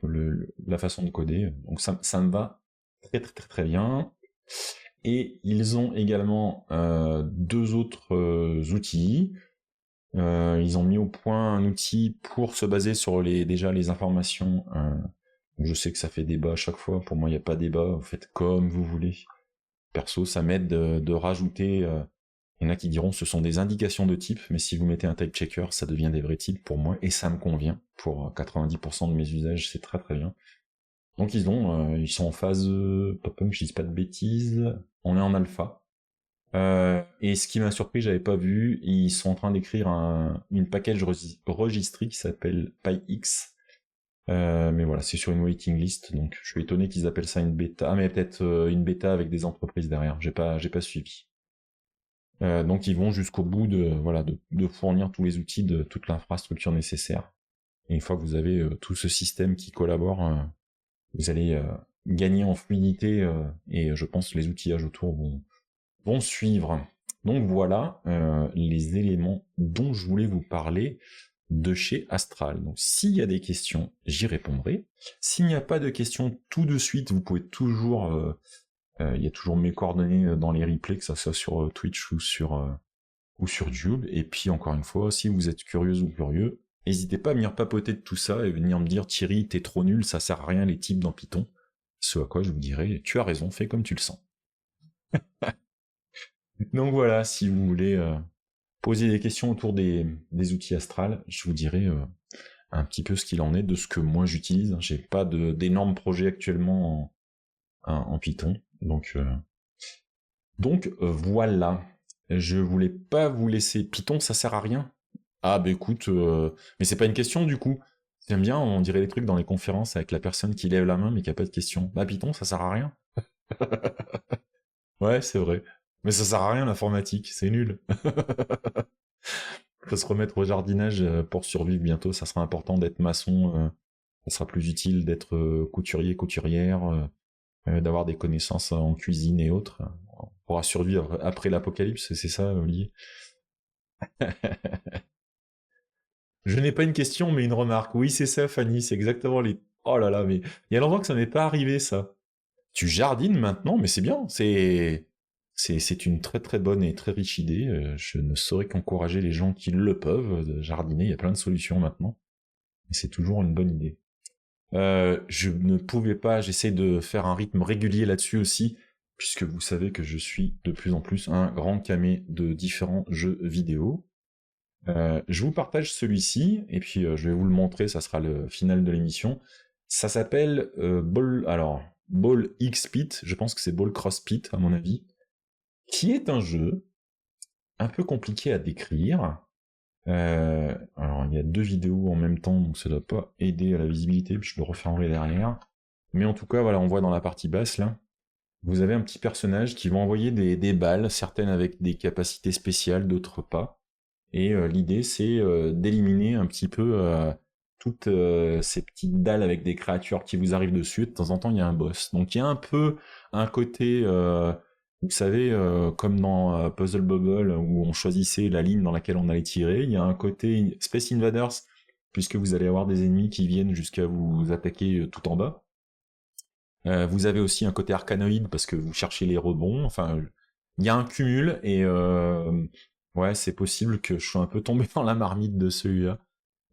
la façon de coder. Donc ça me va très très très très bien. Et ils ont également deux autres outils. Ils ont mis au point un outil pour se baser sur déjà les informations. Je sais que ça fait débat à chaque fois. Pour moi, il n'y a pas débat. Vous faites comme vous voulez. Perso, ça m'aide de rajouter. Il y en a qui diront ce sont des indications de type, mais si vous mettez un type checker, ça devient des vrais types pour moi, et ça me convient. Pour 90% de mes usages, c'est très très bien. Donc ils sont en phase, que je dise pas de bêtises, on est en alpha. Et ce qui m'a surpris, j'avais pas vu, ils sont en train d'écrire une package registry qui s'appelle PyX. Mais voilà, c'est sur une waiting list, donc je suis étonné qu'ils appellent ça une bêta. Ah, mais peut-être une bêta avec des entreprises derrière. J'ai pas suivi. Donc ils vont jusqu'au bout de fournir tous les outils de toute l'infrastructure nécessaire. Et une fois que vous avez tout ce système qui collabore, vous allez gagner en fluidité et je pense que les outillages autour vont suivre. Donc voilà les éléments dont je voulais vous parler de chez Astral. Donc s'il y a des questions, j'y répondrai. S'il n'y a pas de questions tout de suite, vous pouvez toujours... il y a toujours mes coordonnées dans les replays, que ça soit sur Twitch ou sur YouTube. Et puis encore une fois, si vous êtes curieuse ou curieux, n'hésitez pas à venir papoter de tout ça et venir me dire Thierry, t'es trop nul, ça sert à rien les types dans Python. Ce à quoi je vous dirai, tu as raison, fais comme tu le sens. Donc voilà, si vous voulez poser des questions autour des outils Astral, je vous dirai un petit peu ce qu'il en est de ce que moi j'utilise. J'ai pas d'énormes projets actuellement en Python, donc voilà. Je voulais pas vous laisser. Python, ça sert à rien. Ah bah écoute, mais c'est pas une question du coup. J'aime bien, on dirait les trucs dans les conférences avec la personne qui lève la main mais qui a pas de question. Bah Python, ça sert à rien. Ouais, c'est vrai. Mais ça sert à rien l'informatique, c'est nul. Faut se remettre au jardinage pour survivre bientôt. Ça sera important d'être maçon. Ça sera plus utile d'être couturier, couturière, d'avoir des connaissances en cuisine et autres. On pourra survivre après l'apocalypse, c'est ça, Olivier? Je n'ai pas une question, mais une remarque. Oui, c'est ça, Fanny, c'est exactement les... Oh là là, mais il y a longtemps que ça m'est pas arrivé, ça. Tu jardines maintenant, mais c'est bien, c'est une très très bonne et très riche idée. Je ne saurais qu'encourager les gens qui le peuvent de jardiner, il y a plein de solutions maintenant. Et c'est toujours une bonne idée. Je ne pouvais pas, j'essaie de faire un rythme régulier là-dessus aussi, puisque vous savez que je suis de plus en plus un grand camé de différents jeux vidéo. Je vous partage celui-ci, et puis je vais vous le montrer, ça sera le final de l'émission. Ça s'appelle Ball X Pit, je pense que c'est Ball Cross Pit à mon avis, qui est un jeu un peu compliqué à décrire. Alors il y a deux vidéos en même temps, donc ça doit pas aider à la visibilité, puis je le refermerai derrière. Mais en tout cas, voilà, on voit dans la partie basse là, vous avez un petit personnage qui va envoyer des balles, certaines avec des capacités spéciales, d'autres pas. Et l'idée, c'est d'éliminer un petit peu toutes ces petites dalles avec des créatures qui vous arrivent dessus. Et de temps en temps, il y a un boss. Donc il y a un peu un côté, vous savez, comme dans Puzzle Bobble, où on choisissait la ligne dans laquelle on allait tirer. Il y a un côté Space Invaders, puisque vous allez avoir des ennemis qui viennent jusqu'à vous attaquer tout en bas. Vous avez aussi un côté arcanoïde, parce que vous cherchez les rebonds. Enfin, il y a un cumul, et ouais, c'est possible que je sois un peu tombé dans la marmite de celui-là.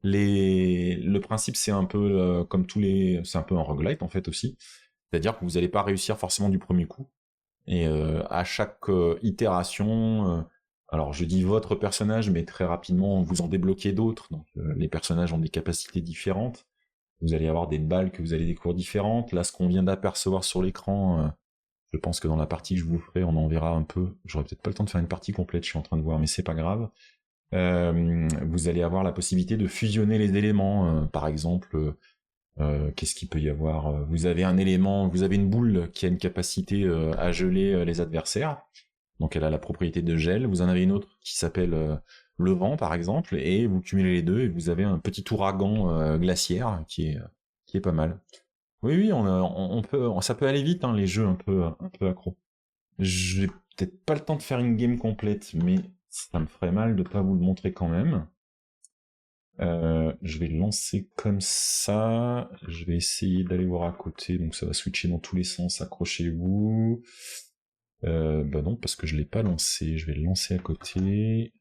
Le principe, c'est un peu comme c'est un peu un roguelite en fait aussi. C'est-à-dire que vous n'allez pas réussir forcément du premier coup. Et à chaque itération, alors je dis votre personnage, mais très rapidement vous en débloquez d'autres. Donc les personnages ont des capacités différentes. Vous allez avoir des balles que vous allez découvrir différentes. Là, ce qu'on vient d'apercevoir sur l'écran, je pense que dans la partie que je vous ferai, on en verra un peu. J'aurai peut-être pas le temps de faire une partie complète, je suis en train de voir, mais c'est pas grave. Vous allez avoir la possibilité de fusionner les éléments. Par exemple, qu'est-ce qu'il peut y avoir? Vous avez un élément, vous avez une boule qui a une capacité à geler les adversaires. Donc elle a la propriété de gel. Vous en avez une autre qui s'appelle le vent, par exemple, et vous cumulez les deux et vous avez un petit ouragan glaciaire qui est pas mal. Oui, oui, ça peut aller vite, hein, les jeux un peu accro. J'ai peut-être pas le temps de faire une game complète, mais ça me ferait mal de pas vous le montrer quand même. Je vais le lancer comme ça. Je vais essayer d'aller voir à côté, donc ça va switcher dans tous les sens. Accrochez-vous. Bah non, parce que je l'ai pas lancé. Je vais le lancer à côté.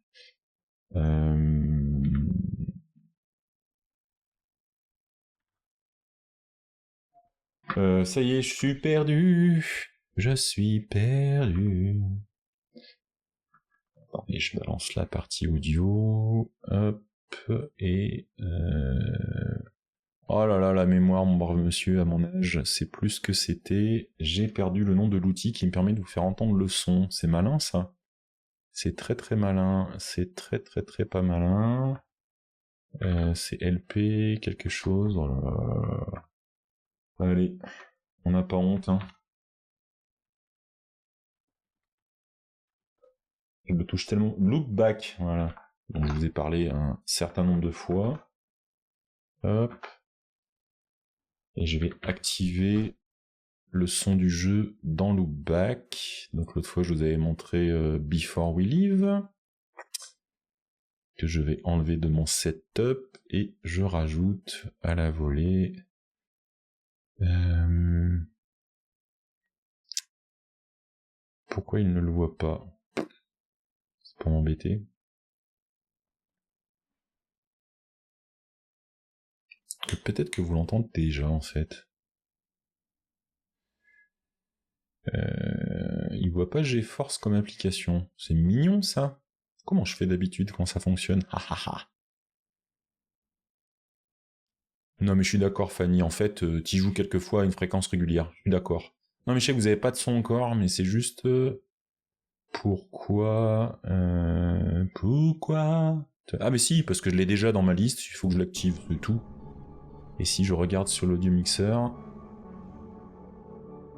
Ça y est, je suis perdu. Je suis perdu. Attendez, je balance la partie audio. Hop. Et... Oh là là, la mémoire, mon brave monsieur, à mon âge, c'est plus ce que c'était. J'ai perdu le nom de l'outil qui me permet de vous faire entendre le son. C'est malin, ça. C'est très très malin. C'est très très très pas malin. C'est LP, quelque chose. Oh là là. Allez, on n'a pas honte, hein. Je me touche tellement. Loopback, voilà. Donc je vous ai parlé un certain nombre de fois. Hop. Et je vais activer le son du jeu dans Loopback. Donc l'autre fois je vous avais montré Before We Leave, que je vais enlever de mon setup et je rajoute à la volée. Pourquoi il ne le voit pas? C'est pour m'embêter. Peut-être que vous l'entendez déjà en fait. Il voit pas GeForce comme application. C'est mignon ça. Comment je fais d'habitude quand ça fonctionne? Non mais je suis d'accord Fanny, en fait, t'y joues quelquefois à une fréquence régulière, je suis d'accord. Non mais je sais que vous avez pas de son encore, mais c'est juste... Pourquoi... Pourquoi... Ah mais si, parce que je l'ai déjà dans ma liste, il faut que je l'active, c'est tout. Et si je regarde sur l'audio mixeur...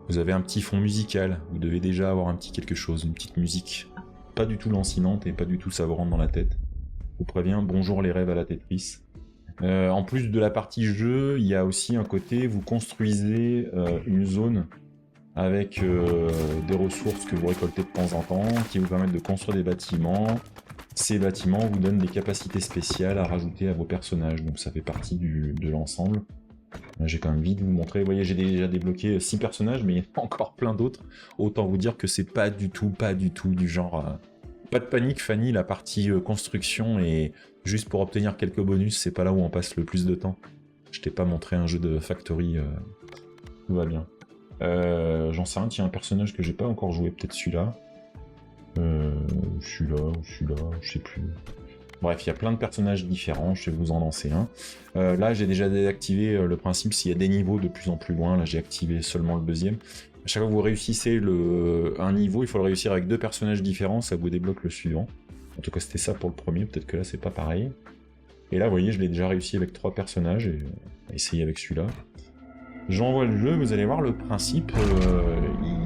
Vous avez un petit fond musical, vous devez déjà avoir un petit quelque chose, une petite musique. Pas du tout lancinante et pas du tout ça vous rentre dans la tête. Je vous préviens, bonjour les rêves à la Tetris. En plus de la partie jeu, il y a aussi un côté, vous construisez une zone avec des ressources que vous récoltez de temps en temps, qui vous permettent de construire des bâtiments. Ces bâtiments vous donnent des capacités spéciales à rajouter à vos personnages, donc ça fait partie de l'ensemble. J'ai quand même vite vous montrer, vous voyez j'ai déjà débloqué 6 personnages, mais il y en a encore plein d'autres. Autant vous dire que c'est pas du tout du genre... Pas de panique Fanny, la partie construction et juste pour obtenir quelques bonus, c'est pas là où on passe le plus de temps. Je t'ai pas montré un jeu de factory, tout va bien. J'en sais rien, tiens, un personnage que j'ai pas encore joué, peut-être celui-là. Celui-là, je sais plus. Bref, il y a plein de personnages différents, je vais vous en lancer un. Là, j'ai déjà désactivé le principe s'il y a des niveaux de plus en plus loin, là j'ai activé seulement le deuxième. À chaque fois que vous réussissez un niveau, il faut le réussir avec 2 personnages différents, ça vous débloque le suivant. En tout cas, c'était ça pour le premier, peut-être que là c'est pas pareil. Et là, vous voyez, je l'ai déjà réussi avec 3 personnages, et on va essayer avec celui-là. J'envoie le jeu, vous allez voir, le principe,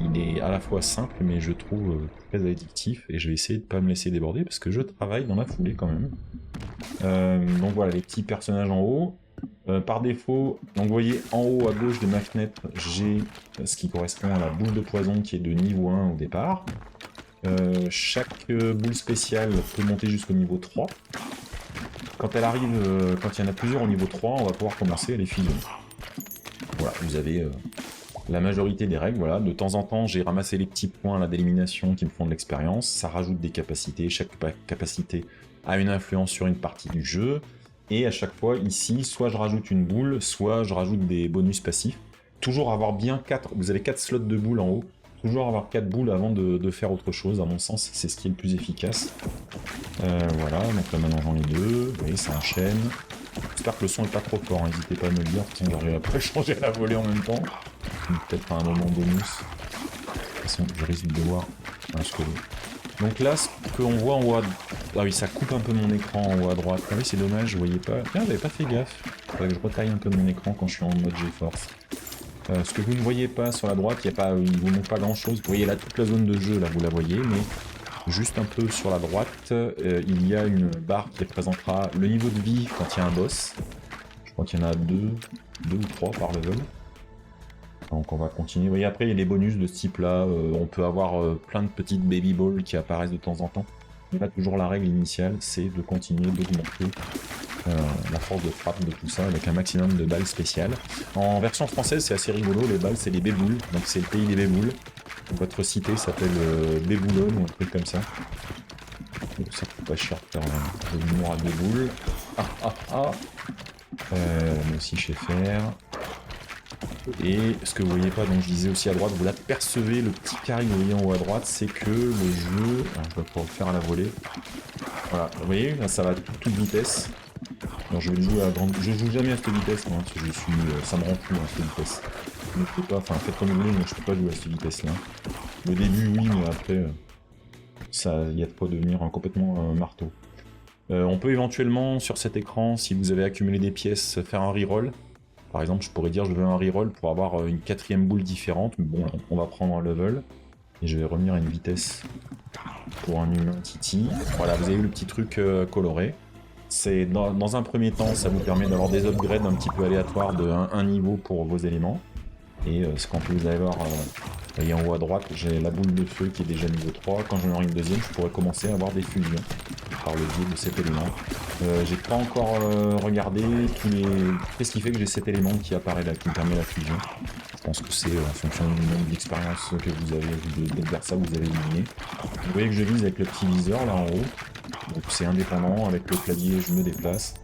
il est à la fois simple, mais je trouve très addictif, et je vais essayer de pas me laisser déborder, parce que je travaille dans la foulée quand même. Donc voilà, les petits personnages en haut. Par défaut, donc vous voyez en haut à gauche de ma fenêtre, j'ai ce qui correspond à la boule de poison qui est de niveau 1 au départ. Chaque boule spéciale peut monter jusqu'au niveau 3. Quand elle arrive, quand il y en a plusieurs au niveau 3, on va pouvoir commencer à les fusionner. Voilà, vous avez la majorité des règles. Voilà. De temps en temps, j'ai ramassé les petits points d'élimination qui me font de l'expérience. Ça rajoute des capacités. Chaque capacité a une influence sur une partie du jeu. Et à chaque fois, ici, soit je rajoute une boule, soit je rajoute des bonus passifs. Toujours avoir bien 4, vous avez 4 slots de boules en haut. Toujours avoir 4 boules avant de faire autre chose, à mon sens, c'est ce qui est le plus efficace. Voilà, donc là maintenant j'en ai 2, vous voyez, ça enchaîne. J'espère que le son est pas trop fort, n'hésitez pas à me le dire, on va après changer à la volée en même temps. Peut-être à un moment bonus. De toute façon, je risque de voir un solo. Donc là, ce qu'on voit en haut à... Ah oui, ça coupe un peu mon écran en haut à droite. Ah oui, c'est dommage, vous voyez pas... Ah, j'avais pas fait gaffe. Faudrait que je retaille un peu mon écran quand je suis en mode GeForce. Ce que vous ne voyez pas sur la droite, il vous montre pas grand-chose. Vous voyez là, toute la zone de jeu, là, vous la voyez, mais juste un peu sur la droite, il y a une barre qui représentera le niveau de vie quand il y a un boss. Je crois qu'il y en a 2 ou 3 par level. Donc on va continuer. Vous voyez, après, il y a les bonus de ce type-là. On peut avoir plein de petites baby balls qui apparaissent de temps en temps. Mais là, toujours la règle initiale, c'est de continuer d'augmenter la force de frappe de tout ça avec un maximum de balles spéciales. En version française, c'est assez rigolo. Les balles, c'est les béboules. Donc c'est le pays des béboules. Votre cité s'appelle Béboulone ou un truc comme ça. Donc ça coûte pas cher de faire de l'humour à deux boules. Ah ah ah. Moi aussi je sais faire. Et ce que vous voyez pas, donc je disais aussi à droite, vous l'apercevez, le petit carré que vous voyez en haut à droite, c'est que le jeu, alors je vais pouvoir le faire à la volée. Voilà, vous voyez, là ça va à toute vitesse. Alors je vais le jouer à grande, je joue jamais à cette vitesse, moi, parce que je suis, ça me rend fou à cette vitesse. Ne faites pas, enfin faites comme vous voulez, mais je peux pas jouer à cette vitesse là. Le début oui, mais après, ça, il y a de quoi devenir complètement marteau. On peut éventuellement sur cet écran, si vous avez accumulé des pièces, faire un reroll. Par exemple, je pourrais dire je veux un reroll pour avoir une 4ème boule différente, mais bon, on va prendre un level. Et je vais revenir à une vitesse pour un humain Titi. Voilà, vous avez eu le petit truc coloré. C'est dans un premier temps, ça vous permet d'avoir des upgrades un petit peu aléatoires de un niveau pour vos éléments. Et quand vous allez voir, voyez en haut à droite, j'ai la boule de feu qui est déjà niveau 3. Quand j'en aurai une deuxième, je pourrais commencer à avoir des fusions par le biais de cet élément. J'ai pas encore regardé qu'est-ce qui fait que j'ai cet élément qui apparaît là, qui me permet la fusion. Je pense que c'est en fonction du nombre d'expériences que vous avez, d'adversaires que vous avez éliminé. Vous voyez que je vise avec le petit viseur là en haut. Donc c'est indépendant, avec le clavier je me déplace.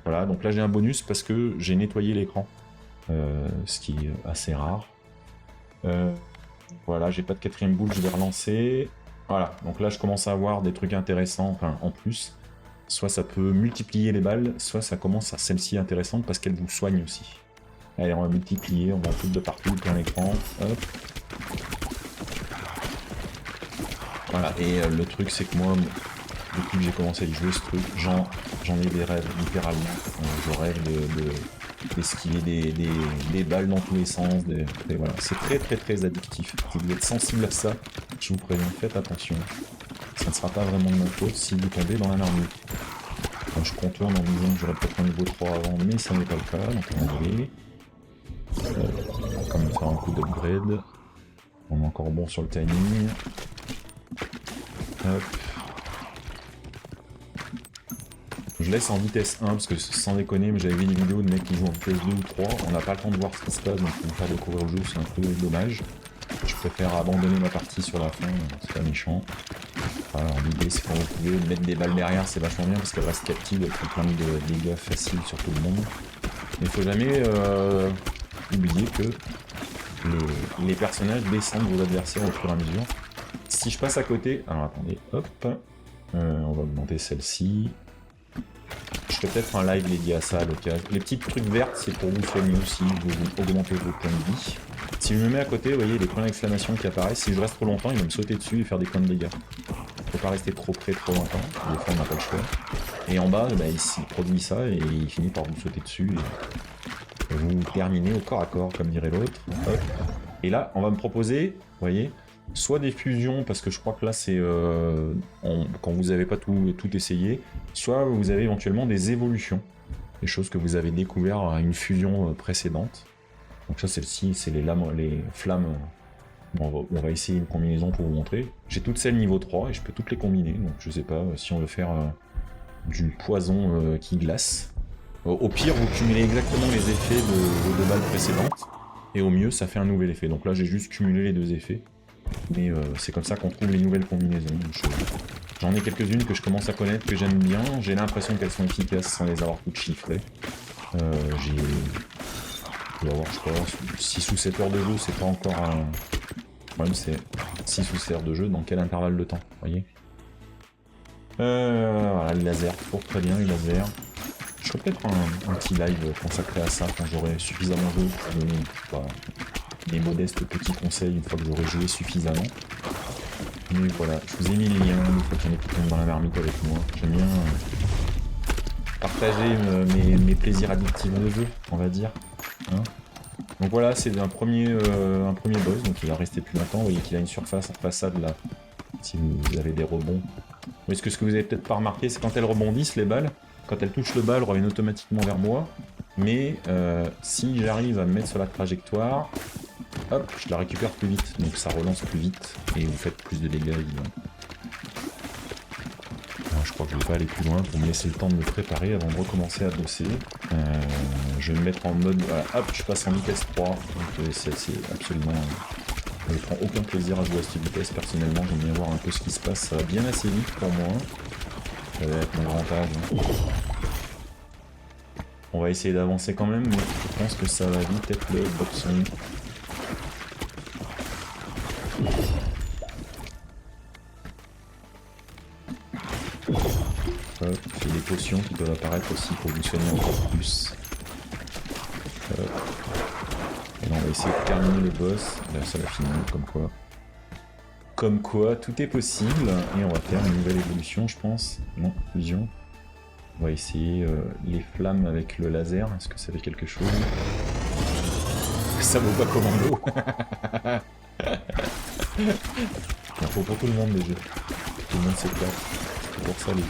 Voilà, donc là j'ai un bonus parce que j'ai nettoyé l'écran. Ce qui est assez rare. Voilà, j'ai pas de 4ème boule, je vais relancer. Voilà, donc là je commence à avoir des trucs intéressants, enfin en plus. Soit ça peut multiplier les balles, soit ça commence à celle-ci intéressante parce qu'elle vous soigne aussi. Allez, on va multiplier, on va foutre de partout, plein l'écran. Hop. Voilà, et le truc c'est que moi, depuis que j'ai commencé à y jouer ce truc, j'en ai des rêves, littéralement. Je rêve d'esquiver des balles dans tous les sens. Voilà. C'est très addictif. Si vous êtes sensible à ça, je vous préviens, faites attention. Ça ne sera pas vraiment de ma faute si vous tombez dans la marmite. Quand je contourne en disant que j'aurais peut-être un niveau 3 avant, mais ça n'est pas le cas, donc on va aller. On va quand même faire un coup d'upgrade. On est encore bon sur le timing. Hop. Je laisse en vitesse 1 parce que sans déconner, mais j'avais vu une vidéo de mecs qui jouent en vitesse 2 ou 3, on n'a pas le temps de voir ce qui se passe, donc pour me faire découvrir le jeu c'est un peu dommage. Je préfère abandonner ma partie sur la fin, c'est pas méchant. Alors l'idée c'est quand vous pouvez mettre des balles derrière, c'est vachement bien parce qu'elle reste captive, elle fait plein de dégâts faciles sur tout le monde. Mais il faut jamais oublier que les personnages descendent vos adversaires au fur et à mesure. Si je passe à côté, alors attendez, hop, on va augmenter celle-ci. Je ferai peut-être un live dédié à ça à l'occasion. Les petites trucs vertes, c'est pour vous soigner aussi, vous augmenter vos points de vie. Si je me mets à côté, vous voyez les points d'exclamation qui apparaissent, si je reste trop longtemps, il va me sauter dessus et faire des points de dégâts. Faut pas rester trop près, trop longtemps, des fois on n'a pas le choix. Et en bas, bah, il produit ça et il finit par vous sauter dessus. Et vous terminez au corps à corps, comme dirait l'autre. Et là, on va me proposer, vous voyez, soit des fusions, parce que je crois que là c'est quand vous n'avez pas tout essayé, soit vous avez éventuellement des évolutions, des choses que vous avez découvert à une fusion précédente. Donc ça celle-ci, c'est les flammes. Bon, on va essayer une combinaison pour vous montrer. J'ai toutes celles niveau 3 et je peux toutes les combiner, donc je sais pas si on veut faire du poison qui glace. Au pire, vous cumulez exactement les effets de vos 2 balles précédentes, et au mieux, ça fait un nouvel effet. Donc là, j'ai juste cumulé les 2 effets. Mais c'est comme ça qu'on trouve les nouvelles combinaisons. J'en ai quelques-unes que je commence à connaître, que j'aime bien. J'ai l'impression qu'elles sont efficaces sans les avoir toutes chiffrées. Je dois avoir, je crois, 6 ou 7 heures de jeu, c'est pas encore un... Le problème c'est 6 ou 7 heures de jeu, dans quel intervalle de temps, vous voyez. Voilà, les lasers, toujours très bien les lasers. Je ferai peut-être un petit live consacré à ça quand j'aurai suffisamment joué pour donner des modestes petits conseils une fois que j'aurai joué suffisamment. Mais voilà, je vous ai mis le lien, une fois qu'il y en a qui tombent dans la marmite avec moi. J'aime bien partager mes plaisirs addictifs de jeu, on va dire. Hein, donc voilà, c'est un premier boss, donc il va rester plus longtemps. Vous voyez qu'il a une surface en façade là, si vous avez des rebonds. Est-ce que ce que vous avez peut-être pas remarqué, c'est quand elles rebondissent les balles, quand elles touchent le bas, elles reviennent automatiquement vers moi. Mais si j'arrive à me mettre sur la trajectoire, hop, je la récupère plus vite, donc ça relance plus vite et vous faites plus de dégâts évidemment. Alors, je crois que je vais pas aller plus loin pour me laisser le temps de me préparer avant de recommencer à bosser. Je vais me mettre en mode, voilà, hop, je passe en vitesse 3, donc c'est absolument Je ne prends aucun plaisir à jouer à cette vitesse personnellement, j'aime bien voir un peu ce qui se passe, ça va bien assez vite pour moi. Ça va être mon grand âge. On va essayer d'avancer quand même, mais je pense que ça va vite être le boxon. Hop, j'ai des potions qui peuvent apparaître aussi pour vous soigner encore plus. Hop. Et là, on va essayer de terminer le boss. Là, ça va finir, comme quoi. Comme quoi, tout est possible. Et on va faire une nouvelle évolution, je pense. Non, fusion. On va essayer les flammes avec le laser. Est-ce que ça fait quelque chose? Ça vaut pas commando. Il faut pour tout le monde les jeux. Tout le monde s'éclate. C'est pour ça les jeux.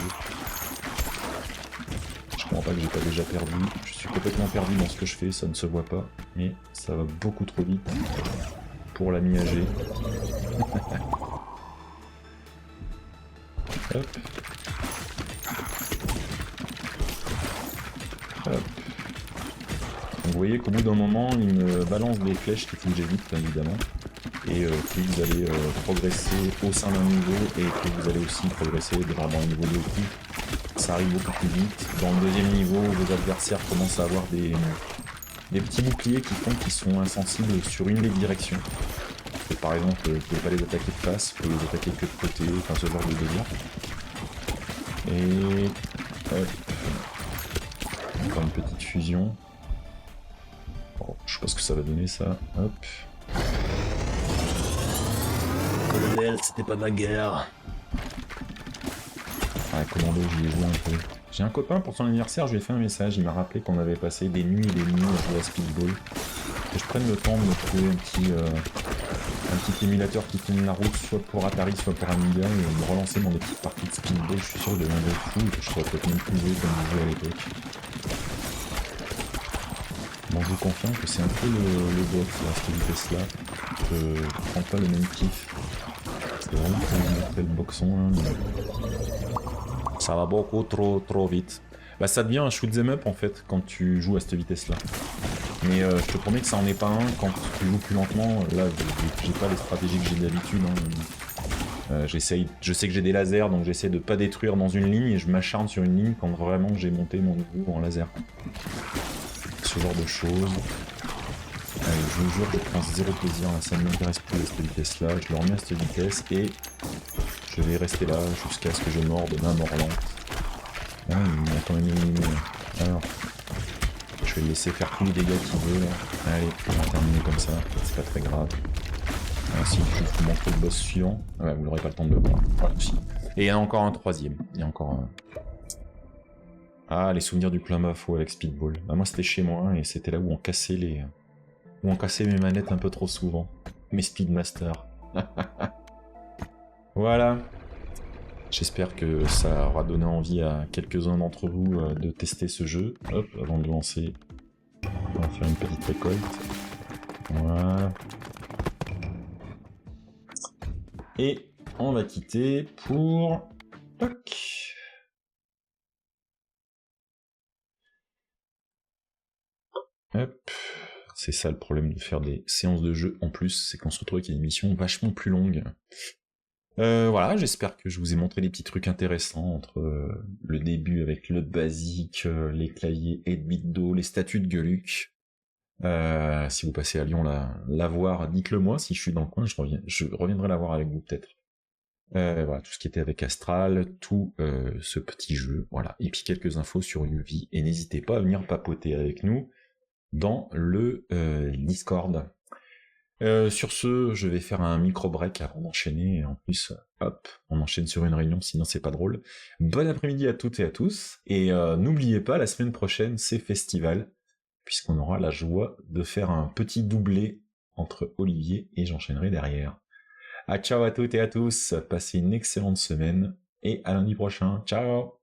Je comprends pas que j'ai pas déjà perdu. Je suis complètement perdu dans ce que je fais, ça ne se voit pas. Mais ça va beaucoup trop vite pour l'ami âgé. Hop. Hop. Donc vous voyez qu'au bout d'un moment, il me balance des flèches qu'il faut que j'évite, évidemment. Et plus vous allez progresser au sein d'un niveau, et plus vous allez aussi progresser vraiment au niveau de coup. Ça arrive beaucoup plus vite. Dans le deuxième niveau, vos adversaires commencent à avoir des petits boucliers qui font qu'ils sont insensibles sur une des directions. Et par exemple, vous ne pouvez pas les attaquer de face, vous pouvez les attaquer que de côté, enfin ce genre de délire. Et hop. Encore une petite fusion. Bon, je sais pas ce que ça va donner ça. Hop. Colonel, c'était pas ma guerre. Ah, commando, j'y ai joué un peu. J'ai un copain, pour son anniversaire, je lui ai fait un message, il m'a rappelé qu'on avait passé des nuits et des nuits à jouer à Speedball. Que je prenne le temps de me trouver un petit émulateur qui tourne la route, soit pour Atari, soit pour Amiga, et me relancer dans des petites parties de Speedball. Je suis sûr de deviendrai fou et que je serais peut-être même plus joué comme je jouais à l'époque. Bon, je vous confirme que c'est un peu le boss, là, cette vitesse-là. Je prends pas le même kiff. C'est vraiment pour le boxon, hein, mais... Ça va beaucoup trop vite. Bah ça devient un shoot'em up en fait quand tu joues à cette vitesse-là. Mais je te promets que ça en est pas un quand tu joues plus lentement. Là, j'ai pas les stratégies que j'ai d'habitude. Hein. Je sais que j'ai des lasers, donc j'essaie de pas détruire dans une ligne et je m'acharne sur une ligne quand vraiment j'ai monté mon niveau en laser. Ce genre de choses. Allez, je vous jure, je prends zéro plaisir, là, ça ne m'intéresse plus à cette vitesse-là. Je le remets à cette vitesse et je vais rester là jusqu'à ce que je morde ma mort lente. Ah, il m'a quand même éliminé. Alors, je vais le laisser faire tous les dégâts qu'il veut. Là. Allez, on va terminer comme ça, c'est pas très grave. Ainsi, je vous montre le boss suivant. Ah ouais, vous n'aurez pas le temps de le voir. Voilà, si. Et il y en a encore un troisième. Il y a encore un... Ah, les souvenirs du club info avec Speedball. Bah, moi, c'était chez moi et c'était là où on cassait les... Où on cassait mes manettes un peu trop souvent. Mes Speedmasters. Voilà. J'espère que ça aura donné envie à quelques-uns d'entre vous de tester ce jeu. Hop, avant de lancer, on va faire une petite récolte. Voilà. Et on va quitter pour... Toc. Hop. C'est ça le problème de faire des séances de jeu en plus, c'est qu'on se retrouve avec une émission vachement plus longue. Voilà, j'espère que je vous ai montré des petits trucs intéressants entre le début avec le basique, les claviers 8-bit Do, les statues de Gueuluc. Si vous passez à Lyon la voir, dites-le moi, si je suis dans le coin, je reviendrai la voir avec vous peut-être. Voilà, tout ce qui était avec Astral, tout ce petit jeu, voilà. Et puis quelques infos sur UV, et n'hésitez pas à venir papoter avec nous dans le Discord. Sur ce, je vais faire un micro-break avant d'enchaîner, et en plus, hop, on enchaîne sur une réunion, sinon c'est pas drôle. Bon après-midi à toutes et à tous, et n'oubliez pas, la semaine prochaine, c'est festival, puisqu'on aura la joie de faire un petit doublé entre Olivier et j'enchaînerai derrière. Ciao à toutes et à tous, passez une excellente semaine, et à lundi prochain, ciao!